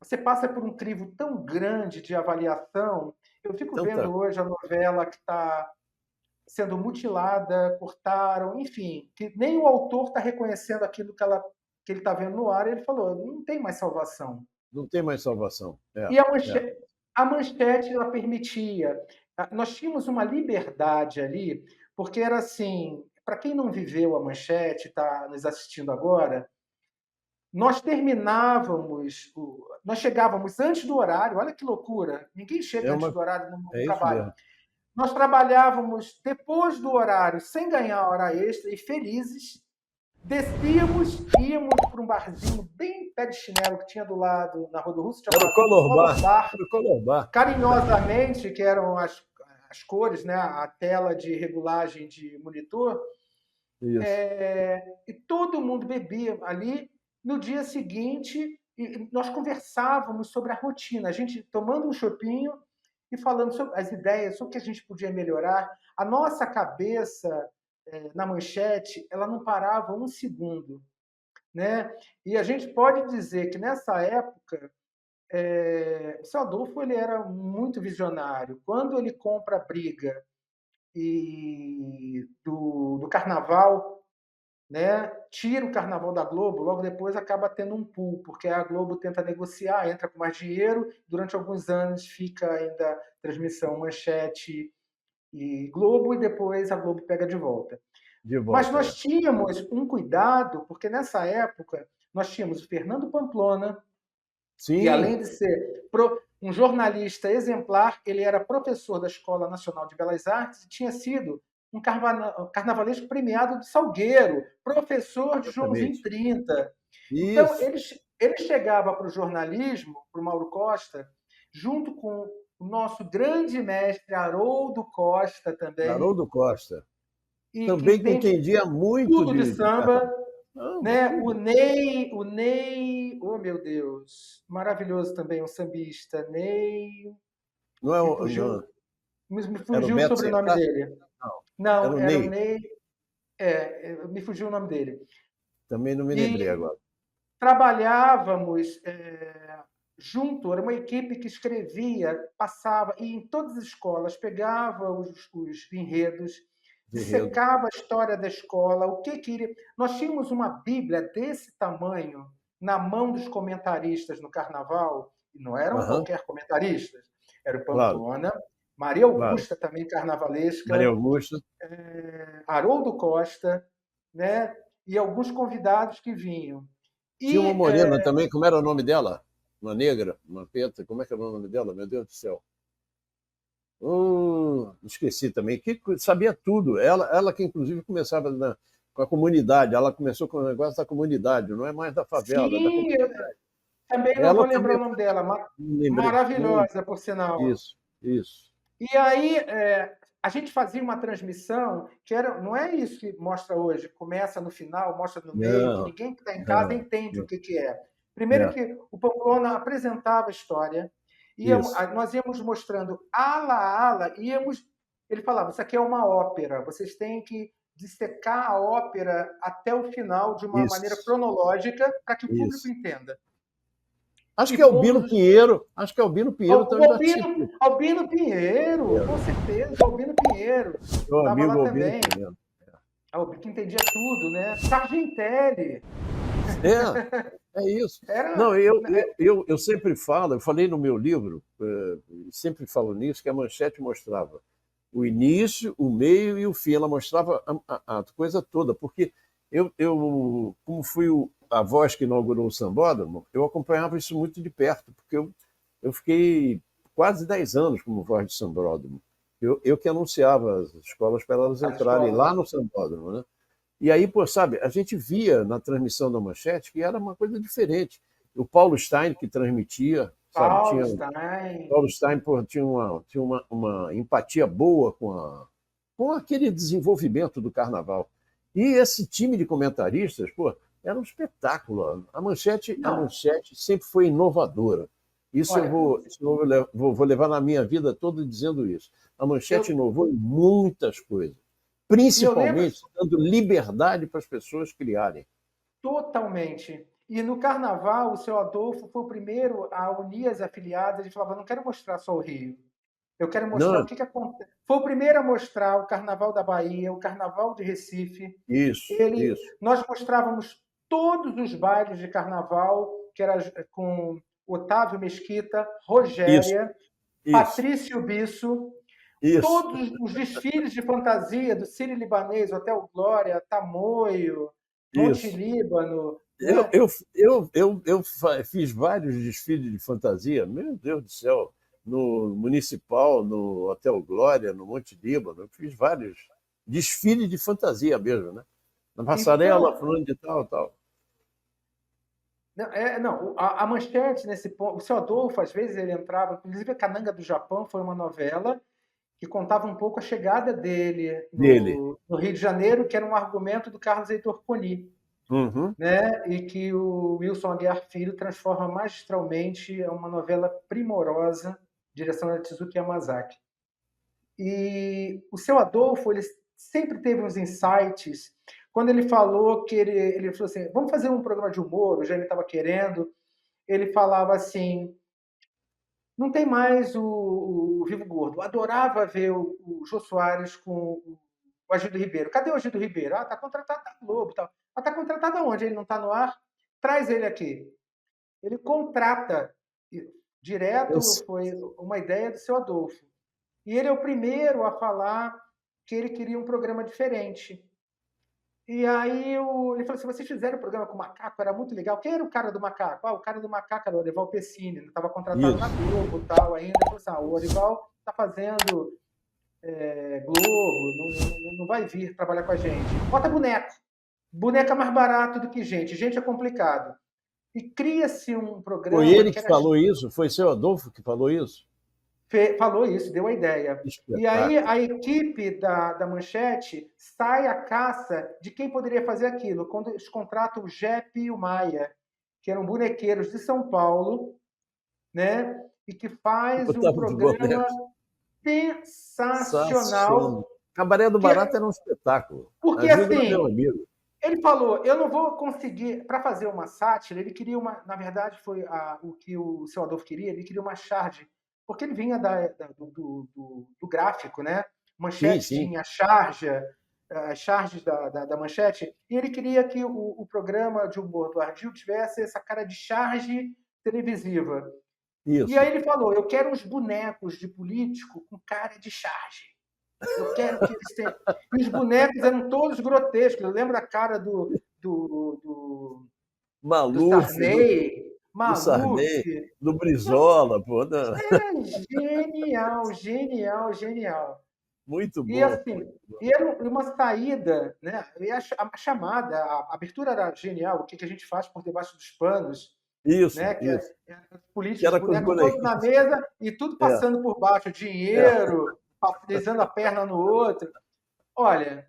Speaker 2: você passa por um crivo tão grande de avaliação. Eu fico
Speaker 1: Tanta.
Speaker 2: vendo hoje a novela que está sendo mutilada, cortaram, enfim, que nem o autor está reconhecendo aquilo que ele está vendo no ar, e ele falou, não tem mais salvação.
Speaker 1: Não tem mais salvação. É,
Speaker 2: E
Speaker 1: é.
Speaker 2: a manchete ela permitia. Nós tínhamos uma liberdade ali, porque era assim, para quem não viveu a manchete, está nos assistindo agora, nós chegávamos antes do horário, olha que loucura, ninguém
Speaker 1: É,
Speaker 2: chega antes do horário no
Speaker 1: é isso
Speaker 2: trabalho.
Speaker 1: mesmo.
Speaker 2: Nós trabalhávamos depois do horário, sem ganhar hora extra e felizes. Descíamos, íamos para um barzinho bem pé de chinelo que tinha do lado, na Rua do Russo,
Speaker 1: Era o
Speaker 2: chamado
Speaker 1: Color
Speaker 2: Color
Speaker 1: Bar.
Speaker 2: Bar,
Speaker 1: Era o Color Bar.
Speaker 2: carinhosamente, que eram as cores, né? A tela de regulagem de monitor,
Speaker 1: Isso.
Speaker 2: e todo mundo bebia ali. No dia seguinte, nós conversávamos sobre a rotina, a gente tomando um chopinho e falando sobre as ideias, sobre o que a gente podia melhorar. A nossa cabeça, na manchete, ela não parava um segundo, né? E a gente pode dizer que nessa época o seu Adolfo ele era muito visionário. Quando ele compra a briga do Carnaval, né, tira o Carnaval da Globo, logo depois acaba tendo um pool, porque a Globo tenta negociar, entra com mais dinheiro, durante alguns anos fica ainda transmissão Manchete e Globo, e depois a Globo pega de volta.
Speaker 1: De
Speaker 2: Mas
Speaker 1: volta, é.
Speaker 2: nós tínhamos um cuidado, porque nessa época nós tínhamos o Fernando Pamplona, que além
Speaker 1: Sim,
Speaker 2: de ser um jornalista exemplar, ele era professor da Escola Nacional de Belas Artes e tinha sido um carnavalesco premiado de Salgueiro, professor de Joãozinho
Speaker 1: exatamente.
Speaker 2: 30. Então,
Speaker 1: Isso.
Speaker 2: ele chegava para o jornalismo, para o Mauro Costa, junto com o nosso grande mestre Haroldo Costa também,
Speaker 1: Haroldo Costa.
Speaker 2: e que
Speaker 1: Também que
Speaker 2: entende
Speaker 1: entendia muito
Speaker 2: tudo de
Speaker 1: de
Speaker 2: samba,
Speaker 1: carnaval. Caramba,
Speaker 2: né?
Speaker 1: tudo.
Speaker 2: O Ney, oh meu Deus, maravilhoso também, um sambista, Ney,
Speaker 1: Não, é
Speaker 2: me
Speaker 1: o,
Speaker 2: fugiu,
Speaker 1: não
Speaker 2: me
Speaker 1: era o
Speaker 2: fugiu o
Speaker 1: Beto
Speaker 2: sobrenome
Speaker 1: Secata?
Speaker 2: dele.
Speaker 1: Não, era
Speaker 2: Não,
Speaker 1: o
Speaker 2: era o
Speaker 1: Ney.
Speaker 2: Ney, me fugiu o nome dele.
Speaker 1: Também não me lembrei
Speaker 2: E
Speaker 1: agora.
Speaker 2: trabalhávamos junto, era uma equipe que escrevia, passava, e em todas as escolas pegava os enredos,
Speaker 1: De enredo.
Speaker 2: dissecava a história da escola, o que queria. Nós tínhamos uma Bíblia desse tamanho na mão dos comentaristas no Carnaval, e não eram
Speaker 1: Aham,
Speaker 2: qualquer comentaristas, era o
Speaker 1: claro,
Speaker 2: Pamplona, Maria
Speaker 1: claro.
Speaker 2: Augusta, também
Speaker 1: Maria
Speaker 2: carnavalesca,
Speaker 1: Augusta.
Speaker 2: Haroldo Costa, né? E alguns convidados que vinham.
Speaker 1: Tinha uma
Speaker 2: E
Speaker 1: morena também, como era o nome dela? Uma negra, uma preta, como é que era o nome dela? Meu Deus do céu. Esqueci também, que sabia tudo. Ela que inclusive começava com a comunidade, ela começou com o negócio da comunidade, não é mais da favela, é da
Speaker 2: sim, eu
Speaker 1: comunidade.
Speaker 2: também não vou
Speaker 1: Ela
Speaker 2: lembrar
Speaker 1: também,
Speaker 2: o nome dela,
Speaker 1: não lembrei.
Speaker 2: maravilhosa, por sinal.
Speaker 1: Isso, isso.
Speaker 2: E aí a gente fazia uma transmissão que era, não é isso que mostra hoje, começa no final, mostra no meio, que
Speaker 1: Não,
Speaker 2: ninguém que está em casa
Speaker 1: não,
Speaker 2: entende o
Speaker 1: não.
Speaker 2: que é. Primeiro
Speaker 1: É,
Speaker 2: que o Pamplona apresentava a história,
Speaker 1: Isso,
Speaker 2: Nós íamos mostrando ala a ala, ele falava, isso aqui é uma ópera, vocês têm que dissecar a ópera até o final de uma maneira
Speaker 1: isso,
Speaker 2: cronológica para que o público
Speaker 1: isso.
Speaker 2: entenda.
Speaker 1: Acho
Speaker 2: E
Speaker 1: que é
Speaker 2: fomos
Speaker 1: Albino Pinheiro, acho que Albino Pinheiro
Speaker 2: o
Speaker 1: também participou.
Speaker 2: Albino Pinheiro, com certeza, o Albino Pinheiro
Speaker 1: Meu
Speaker 2: estava
Speaker 1: amigo
Speaker 2: lá
Speaker 1: Albino
Speaker 2: também,
Speaker 1: Pinheiro.
Speaker 2: que entendia tudo, né? Sargentelli,
Speaker 1: É isso.
Speaker 2: era,
Speaker 1: Não, eu sempre falo, eu falei no meu livro, sempre falo nisso, que a Manchete mostrava o início, o meio e o fim. Ela mostrava a coisa toda, porque como fui a voz que inaugurou o Sambódromo, eu acompanhava isso muito de perto, porque eu fiquei quase 10 anos como voz de Sambódromo. Eu que anunciava as escolas para elas
Speaker 2: as
Speaker 1: entrarem
Speaker 2: escolas.
Speaker 1: lá no Sambódromo, né? E aí, pô, sabe, a gente via na transmissão da Manchete que era uma coisa diferente. O Paulo Stein que transmitia, sabe,
Speaker 2: Paulo
Speaker 1: tinha
Speaker 2: Stein.
Speaker 1: Paulo Stein, pô, tinha uma empatia boa com aquele desenvolvimento do carnaval. E esse time de comentaristas, pô, era um espetáculo. A
Speaker 2: Não,
Speaker 1: Manchete sempre foi inovadora. Isso eu
Speaker 2: olha,
Speaker 1: vou levar na minha vida toda dizendo isso. A Manchete
Speaker 2: eu,
Speaker 1: inovou em muitas coisas,
Speaker 2: e eu lembro
Speaker 1: principalmente dando liberdade para as pessoas criarem.
Speaker 2: totalmente. E no carnaval, o seu Adolfo foi o primeiro a unir as afiliadas. Ele falava: não quero mostrar só o Rio, eu quero mostrar o
Speaker 1: Não,
Speaker 2: que acontece. Foi o primeiro a mostrar o Carnaval da Bahia, o Carnaval de Recife.
Speaker 1: isso,
Speaker 2: Nós mostrávamos todos os bailes de carnaval, que era com Otávio Mesquita,
Speaker 1: isso,
Speaker 2: Rogéria,
Speaker 1: isso,
Speaker 2: Patrício Bisso,
Speaker 1: isso.
Speaker 2: todos os desfiles de fantasia do Sírio-Libanês, Hotel Glória, Tamoio, Monte
Speaker 1: Isso.
Speaker 2: Líbano,
Speaker 1: Eu,
Speaker 2: né?
Speaker 1: eu, eu fiz vários desfiles de fantasia, meu Deus do céu, no Municipal, no Hotel Glória, no Monte Líbano, eu fiz vários desfiles de fantasia mesmo, né? Na passarela,
Speaker 2: Então,
Speaker 1: fulano de tal, tal.
Speaker 2: não, a Manchete, nesse ponto, o seu Adolfo, às vezes, ele entrava, inclusive a Cananga do Japão foi uma novela que contava um pouco a chegada dele
Speaker 1: Dele.
Speaker 2: no Rio de Janeiro, que era um argumento do Carlos Heitor Coni,
Speaker 1: Uhum.
Speaker 2: né? E que o Wilson Aguiar Filho transforma magistralmente em uma novela primorosa, direção da Tezuki Yamazaki. E o seu Adolfo, ele sempre teve uns insights. Quando ele falou que ele falou assim, vamos fazer um programa de humor, o Jaime estava querendo, ele falava assim, não tem mais o Vivo Gordo. Eu adorava ver o Jô Soares com o Agildo Ribeiro. Cadê o Agildo Ribeiro? Ah, está contratado da Globo. Tal. Ah, está contratado aonde? Ele não está no ar? Traz ele aqui. Ele contrata.
Speaker 1: Eu,
Speaker 2: Direto foi uma ideia do seu Adolfo. E ele é o primeiro a falar que ele queria um programa diferente. E aí ele falou assim, vocês fizeram o programa com o Macaco, era muito legal. Quem era o cara do Macaco? Ah, o cara do Macaco era o Orival Pessini, ele estava contratado na
Speaker 1: isso,
Speaker 2: Globo tal ainda. Ele falou assim, o Orival está fazendo Globo, não vai vir trabalhar com a gente. Bota boneco. Boneco é mais barato do que gente. Gente é complicado. E cria-se um
Speaker 1: foi
Speaker 2: programa
Speaker 1: ele
Speaker 2: que
Speaker 1: que
Speaker 2: era
Speaker 1: falou isso? Foi seu Adolfo que falou isso?
Speaker 2: falou isso, deu a ideia.
Speaker 1: Que
Speaker 2: E aí
Speaker 1: espetáculo.
Speaker 2: a equipe da Manchete sai à caça de quem poderia fazer aquilo. Quando eles contratam o Jepe e o Maia, que eram bonequeiros de São Paulo, né? E que faz um
Speaker 1: Botava de
Speaker 2: programa
Speaker 1: boneco.
Speaker 2: sensacional.
Speaker 1: Sensacional. Cabaré do
Speaker 2: Que,
Speaker 1: Barato era um espetáculo.
Speaker 2: porque
Speaker 1: Ajuda era meu
Speaker 2: assim,
Speaker 1: amigo.
Speaker 2: ele falou, eu não vou conseguir, para fazer uma sátira, ele queria na verdade foi o que o seu Adolfo queria, ele queria uma charge, porque ele vinha do gráfico, né?
Speaker 1: Sim,
Speaker 2: Manchete
Speaker 1: sim.
Speaker 2: tinha charge, as charges da Manchete, e ele queria que o programa de humor do Ardil tivesse essa cara de charge televisiva. E aí
Speaker 1: Isso.
Speaker 2: ele falou, eu quero uns bonecos de político com cara de charge. Eu quero que eles tenham. E os bonecos eram todos grotescos. Eu lembro a cara do, do, do
Speaker 1: Maluf,
Speaker 2: Sarney,
Speaker 1: do
Speaker 2: Maluf.
Speaker 1: Sarney, do Brizola, pô.
Speaker 2: Era genial, genial, genial.
Speaker 1: Muito
Speaker 2: E
Speaker 1: bom,
Speaker 2: assim,
Speaker 1: muito bom.
Speaker 2: e era uma saída, né? E a chamada, a abertura era genial. O que a gente faz por debaixo dos panos,
Speaker 1: Isso,
Speaker 2: né? Que
Speaker 1: isso.
Speaker 2: os políticos,
Speaker 1: Que
Speaker 2: os
Speaker 1: era com os
Speaker 2: bonecos todos na
Speaker 1: bonequinhos.
Speaker 2: mesa e tudo
Speaker 1: É,
Speaker 2: passando por baixo,
Speaker 1: é.
Speaker 2: dinheiro, deslizando a perna no outro. Olha,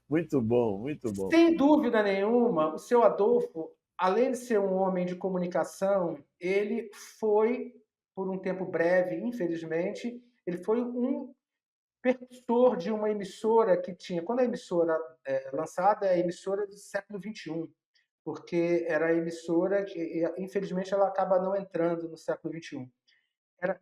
Speaker 1: Muito bom, muito bom.
Speaker 2: sem dúvida nenhuma, o seu Adolfo, além de ser um homem de comunicação, ele foi por um tempo breve, infelizmente. Ele foi um precursor de uma emissora que tinha... Quando a emissora lançada, é a emissora do século XXI, porque era a emissora que, infelizmente, ela acaba não entrando no século XXI. Era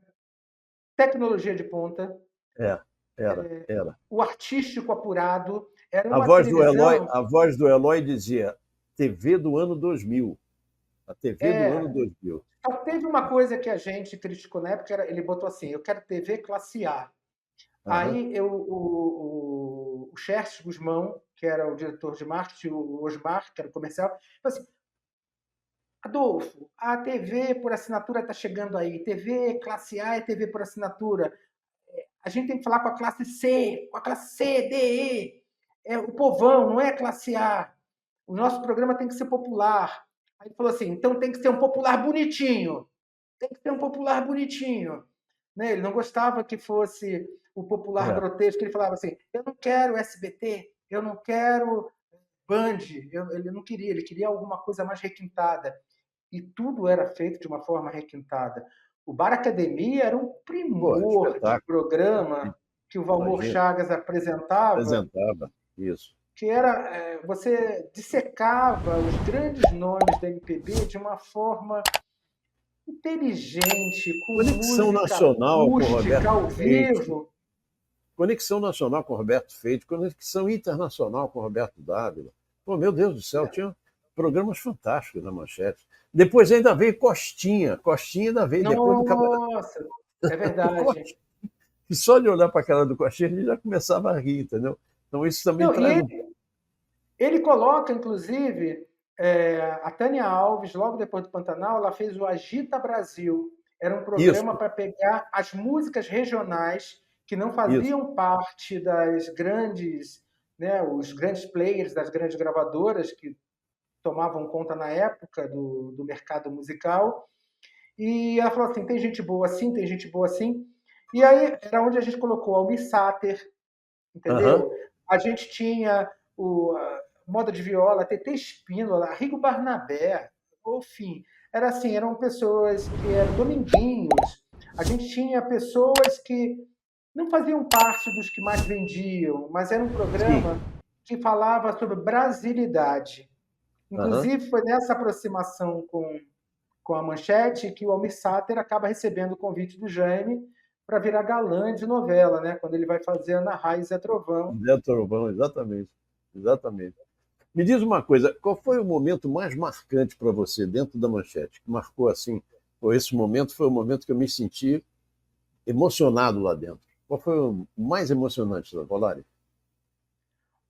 Speaker 2: tecnologia de ponta,
Speaker 1: É, era.
Speaker 2: o artístico apurado, era
Speaker 1: A
Speaker 2: uma
Speaker 1: voz do Eloy,
Speaker 2: televisão...
Speaker 1: a voz do Eloy dizia TV do ano 2000. A TV do ano
Speaker 2: É,
Speaker 1: 2000.
Speaker 2: só teve uma coisa que a gente criticou na época, ele botou assim: eu quero TV classe A.
Speaker 1: Aham.
Speaker 2: Aí o Xerxes Guzmão, que era o diretor de marketing, o Osmar, que era o comercial, falou assim: Adolfo, a TV por assinatura está chegando aí. TV classe A é TV por assinatura. A gente tem que falar com a classe C, com a classe C, D, E. É o povão, não é a classe A. O nosso programa tem que ser popular. Aí ele falou assim: então tem que ser um popular bonitinho. Tem que ser um popular bonitinho. Né? Ele não gostava que fosse o popular
Speaker 1: É.
Speaker 2: grotesco. Ele falava assim: eu não quero SBT, eu não quero Band. Ele não queria, ele queria alguma coisa mais requintada. E tudo era feito de uma forma requintada. O Bar Academia era um
Speaker 1: Pô,
Speaker 2: primor de
Speaker 1: espetáculo.
Speaker 2: programa que o Valmor
Speaker 1: Imagina.
Speaker 2: Chagas apresentava,
Speaker 1: Apresentava. Isso.
Speaker 2: que era, você dissecava os grandes nomes da MPB de uma forma inteligente, com
Speaker 1: Conexão
Speaker 2: música
Speaker 1: Nacional com
Speaker 2: acústica
Speaker 1: Roberto
Speaker 2: ao
Speaker 1: Feite.
Speaker 2: vivo.
Speaker 1: Conexão Nacional com Roberto Feite. Conexão Internacional com Roberto Dávila. Pô, meu Deus do céu, tinha programas fantásticos na Manchete. Depois ainda veio Costinha. Costinha ainda veio depois do Camarada.
Speaker 2: Nossa, é verdade.
Speaker 1: E só de olhar para a cara do Costinha, ele já começava a rir, entendeu? Então isso também
Speaker 2: Não, e
Speaker 1: traz um...
Speaker 2: ele coloca, inclusive, a Tânia Alves, logo depois do Pantanal, ela fez o Agita Brasil. Era um programa
Speaker 1: Isso,
Speaker 2: para pegar as músicas regionais que não
Speaker 1: isso.
Speaker 2: faziam parte das grandes, né, os grandes players das grandes gravadoras que tomavam conta na época do mercado musical. E ela falou assim: tem gente boa assim, tem gente boa assim. E aí era onde a gente colocou Almir Sater,
Speaker 1: Aham.
Speaker 2: entendeu? A gente tinha a Moda de Viola, TT Espíndola, Rigo Barnabé, enfim, era assim, eram pessoas que eram Dominguinhos. A gente tinha pessoas que não faziam parte dos que mais vendiam, mas era um
Speaker 1: Sim.
Speaker 2: programa que falava sobre brasilidade.
Speaker 1: Aham.
Speaker 2: Inclusive, foi nessa aproximação com a Manchete que o Almir Sater acaba recebendo o convite do Jaime para virar galã de novela, né? Quando ele vai fazer Ana Raiz e Zé Trovão.
Speaker 1: Zé Trovão, exatamente. Exatamente. Me diz uma coisa, qual foi o momento mais marcante para você dentro da Manchete? Que marcou assim, pô, esse momento foi o momento que eu me senti emocionado lá dentro. Qual foi o mais emocionante, Volari?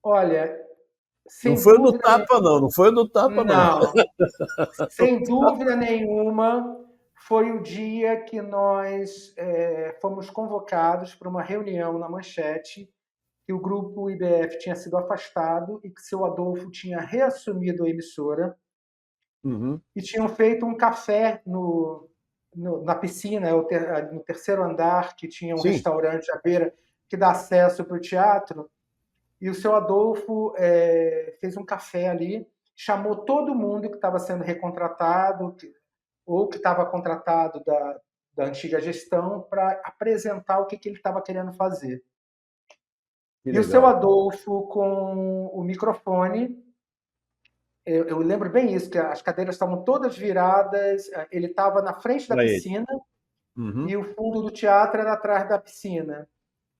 Speaker 2: Olha,
Speaker 1: Não
Speaker 2: sem
Speaker 1: foi o do
Speaker 2: dúvida
Speaker 1: tapa, não. Não foi o do tapa, não.
Speaker 2: não, sem dúvida nenhuma, foi o dia que nós fomos convocados para uma reunião na Manchete, que o grupo IBF tinha sido afastado e que seu Adolfo tinha reassumido a emissora
Speaker 1: Uhum.
Speaker 2: e tinham feito um café na piscina, no terceiro andar, que tinha um
Speaker 1: Sim,
Speaker 2: restaurante à beira que dá acesso para o teatro. E o seu Adolfo fez um café ali, chamou todo mundo que estava sendo recontratado ou que estava contratado da antiga gestão para apresentar o que ele estava querendo fazer.
Speaker 1: que
Speaker 2: E o seu
Speaker 1: legal.
Speaker 2: Adolfo, com o microfone, eu lembro bem isso, que as cadeiras estavam todas viradas, ele estava na frente da
Speaker 1: Para ele.
Speaker 2: piscina
Speaker 1: Uhum.
Speaker 2: e o fundo do teatro era atrás da piscina.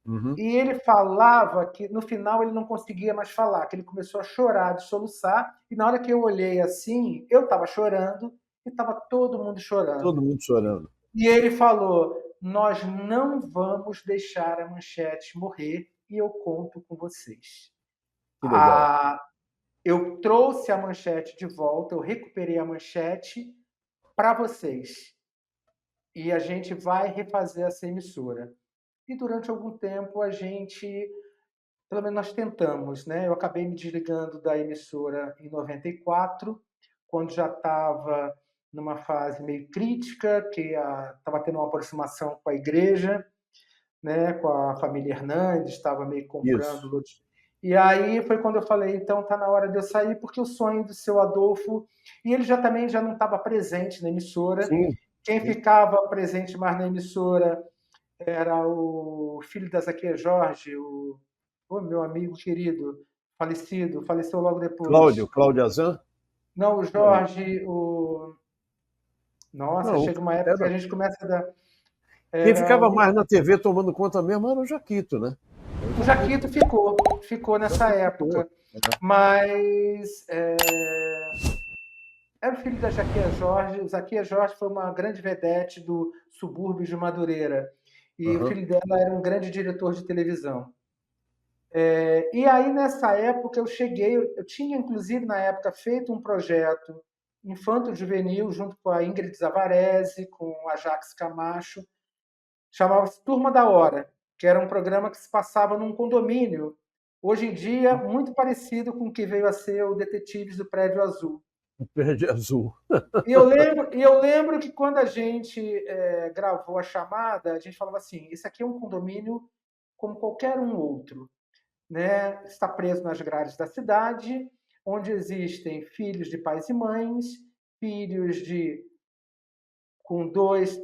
Speaker 1: Uhum.
Speaker 2: E ele falava que no final ele não conseguia mais falar, que ele começou a chorar, de soluçar, e na hora que eu olhei assim, eu estava chorando e estava todo mundo
Speaker 1: Todo
Speaker 2: chorando.
Speaker 1: mundo chorando.
Speaker 2: E ele falou: nós não vamos deixar a Manchete morrer e eu conto com vocês.
Speaker 1: Que legal.
Speaker 2: Eu trouxe a Manchete de volta, eu recuperei a Manchete para vocês. E a gente vai refazer essa emissora. E durante algum tempo a gente, pelo menos nós tentamos, né? Eu acabei me desligando da emissora em 94, quando já estava numa fase meio crítica, que estava tendo uma aproximação com a igreja, né? Com a família Hernandes, estava meio comprando
Speaker 1: Isso.
Speaker 2: lotes. E aí foi quando eu falei, então tá na hora de eu sair, porque o sonho do seu Adolfo, e ele já também já não estava presente na emissora,
Speaker 1: Sim.
Speaker 2: Quem ficava presente mais na emissora era o filho da Zaquia Jorge, o meu amigo querido, falecido, faleceu logo depois.
Speaker 1: Cláudio Azan?
Speaker 2: Não, o
Speaker 1: Não,
Speaker 2: Jorge, o... Nossa,
Speaker 1: não,
Speaker 2: chega uma época que a
Speaker 1: era.
Speaker 2: gente começa a dar...
Speaker 1: Quem
Speaker 2: Era
Speaker 1: ficava
Speaker 2: o...
Speaker 1: mais na TV tomando conta mesmo era o Jaquito, né? O
Speaker 2: O
Speaker 1: Jaquito,
Speaker 2: Jaquito ficou
Speaker 1: o
Speaker 2: nessa
Speaker 1: Jaquito ficou.
Speaker 2: época, mas era o filho da Zaquia Jorge. O Zaquia Jorge foi uma grande vedete do subúrbio de Madureira. E o
Speaker 1: Aham.
Speaker 2: filho dela era um grande diretor de televisão. E aí, nessa época, eu cheguei. Eu tinha, inclusive, na época, feito um projeto infanto-juvenil junto com a Ingrid Zavarese, com a Jax Camacho, chamava-se Turma da Hora, que era um programa que se passava num condomínio, hoje em dia muito parecido com o que veio a ser o Detetives do Prédio Azul.
Speaker 1: O Verde Azul.
Speaker 2: E eu lembro que quando a gente gravou a chamada, a gente falava assim: esse aqui é um condomínio como qualquer um outro, né? Está preso nas grades da cidade, onde existem filhos de pais e mães, filhos de com dois,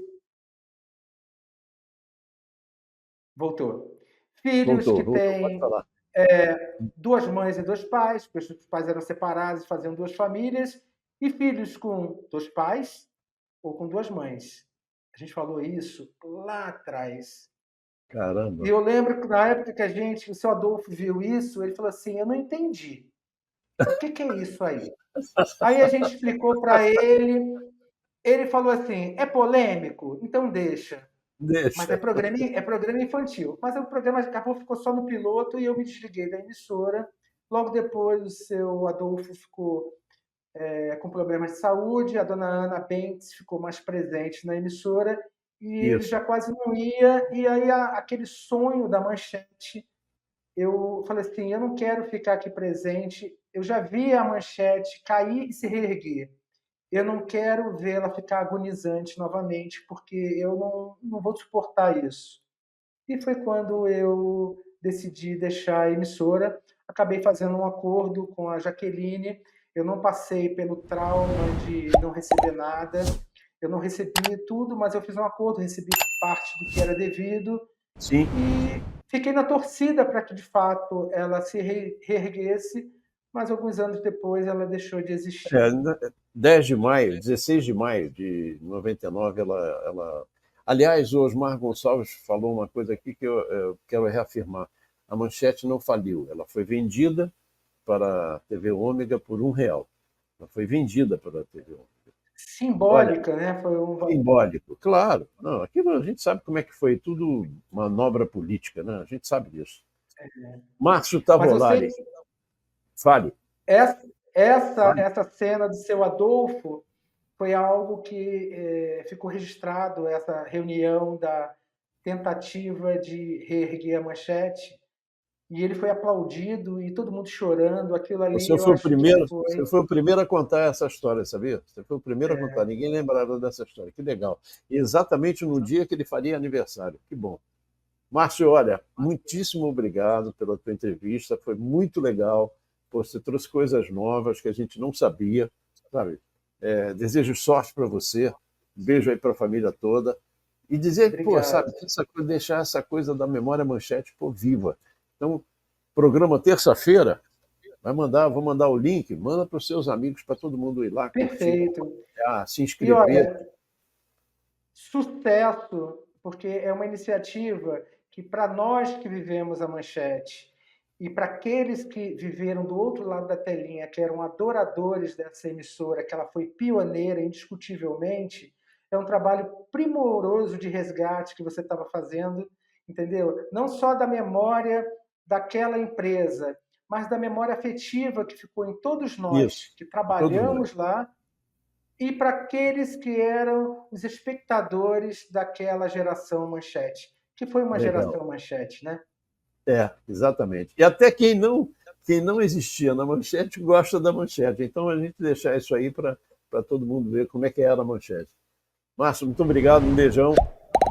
Speaker 2: voltou, filhos que
Speaker 1: Voltou, pode
Speaker 2: têm
Speaker 1: falar.
Speaker 2: duas mães e dois pais, porque os pais eram separados e faziam duas famílias, e filhos com dois pais ou com duas mães. A gente falou isso lá atrás. E
Speaker 1: Caramba.
Speaker 2: eu lembro que na época que o seu Adolfo viu isso, ele falou assim: eu não entendi. O que é isso aí? Aí a gente explicou para ele falou assim: é polêmico? Então deixa. Mas
Speaker 1: Deixa.
Speaker 2: é programa infantil. Mas o programa acabou, ficou só no piloto e eu me desliguei da emissora. Logo depois, o seu Adolfo ficou com problemas de saúde, a dona Ana Bentes ficou mais presente na emissora e ele
Speaker 1: Isso.
Speaker 2: já quase não ia. E aí, aquele sonho da manchete, eu falei assim: eu não quero ficar aqui presente. Eu já vi a manchete cair e se reerguer. Eu não quero vê-la ficar agonizante novamente, porque eu não vou suportar isso. E foi quando eu decidi deixar a emissora. Acabei fazendo um acordo com a Jaqueline. Eu não passei pelo trauma de não receber nada. Eu não recebi tudo, mas eu fiz um acordo, recebi parte do que era devido
Speaker 1: Sim.
Speaker 2: e fiquei na torcida para que, de fato, ela se reerguesse, mas alguns anos depois ela deixou de existir.
Speaker 1: 10 de maio, 16 de maio de 99, ela... Aliás, o Osmar Gonçalves falou uma coisa aqui que eu quero reafirmar. A Manchete não faliu, ela foi vendida para a TV Ômega por R$ 1. Ela foi vendida para a TV Ômega. Olha,
Speaker 2: Simbólica, né? Foi um...
Speaker 1: simbólico, claro. Não, aquilo a gente sabe como é que foi, tudo manobra política, né? A gente sabe disso. Márcio
Speaker 2: Mas eu sei
Speaker 1: Tavolari,
Speaker 2: que
Speaker 1: fale.
Speaker 2: essa, essa,
Speaker 1: Fale.
Speaker 2: essa cena do seu Adolfo foi algo que ficou registrado, essa reunião da tentativa de reerguer a manchete, e ele foi aplaudido e todo mundo chorando. Aquilo ali eu acho que
Speaker 1: Você
Speaker 2: foi...
Speaker 1: foi o primeiro a contar essa história, sabia? Você foi o primeiro a contar, ninguém lembrava dessa história. Que legal. E exatamente no dia que ele faria aniversário. Que bom. Márcio, olha, muitíssimo obrigado pela tua entrevista, foi muito legal. Pô, você trouxe coisas novas que a gente não sabia, sabe? Desejo sorte para você, um beijo aí para a família toda. E dizer, pô,
Speaker 2: Obrigado.
Speaker 1: sabe, deixar essa coisa da memória manchete, pô, viva. Então, programa terça-feira, vou mandar o link, manda para os seus amigos, para todo mundo ir lá, curtir,
Speaker 2: Perfeito.
Speaker 1: compartilhar, se
Speaker 2: E
Speaker 1: inscrever.
Speaker 2: olha, sucesso, porque é uma iniciativa que, para nós que vivemos a manchete e para aqueles que viveram do outro lado da telinha, que eram adoradores dessa emissora, que ela foi pioneira indiscutivelmente, é um trabalho primoroso de resgate que você estava fazendo, entendeu? Não só da memória daquela empresa, mas da memória afetiva que ficou em todos
Speaker 1: Isso,
Speaker 2: nós que
Speaker 1: todos nós.
Speaker 2: trabalhamos lá e para aqueles que eram os espectadores daquela geração manchete, que foi uma
Speaker 1: Legal.
Speaker 2: geração manchete, né?
Speaker 1: Exatamente. E até quem não existia na manchete gosta da manchete. Então a gente deixar isso aí para todo mundo ver como é que era a manchete. Márcio, muito obrigado, um beijão.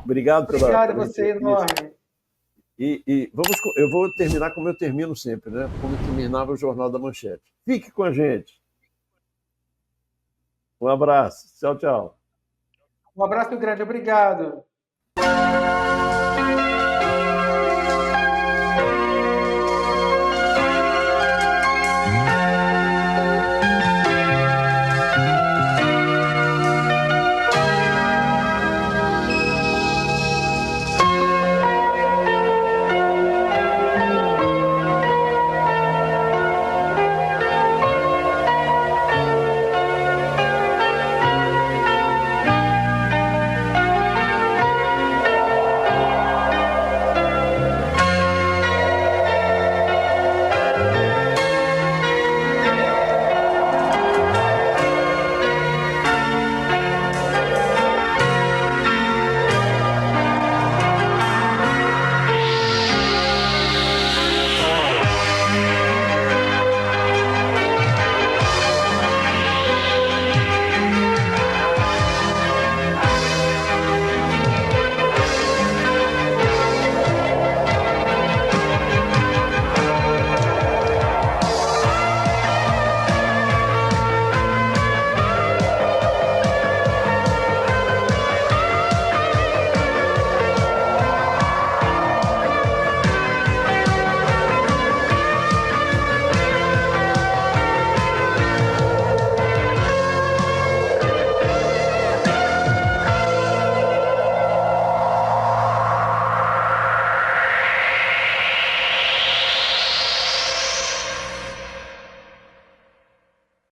Speaker 1: Obrigado
Speaker 2: Obrigado a
Speaker 1: pela
Speaker 2: você,
Speaker 1: entrevista.
Speaker 2: enorme.
Speaker 1: Eu vou terminar como eu termino sempre, né? Como eu terminava o Jornal da Manchete. Fique com a gente. Um abraço. Tchau, tchau.
Speaker 2: Um abraço grande, obrigado.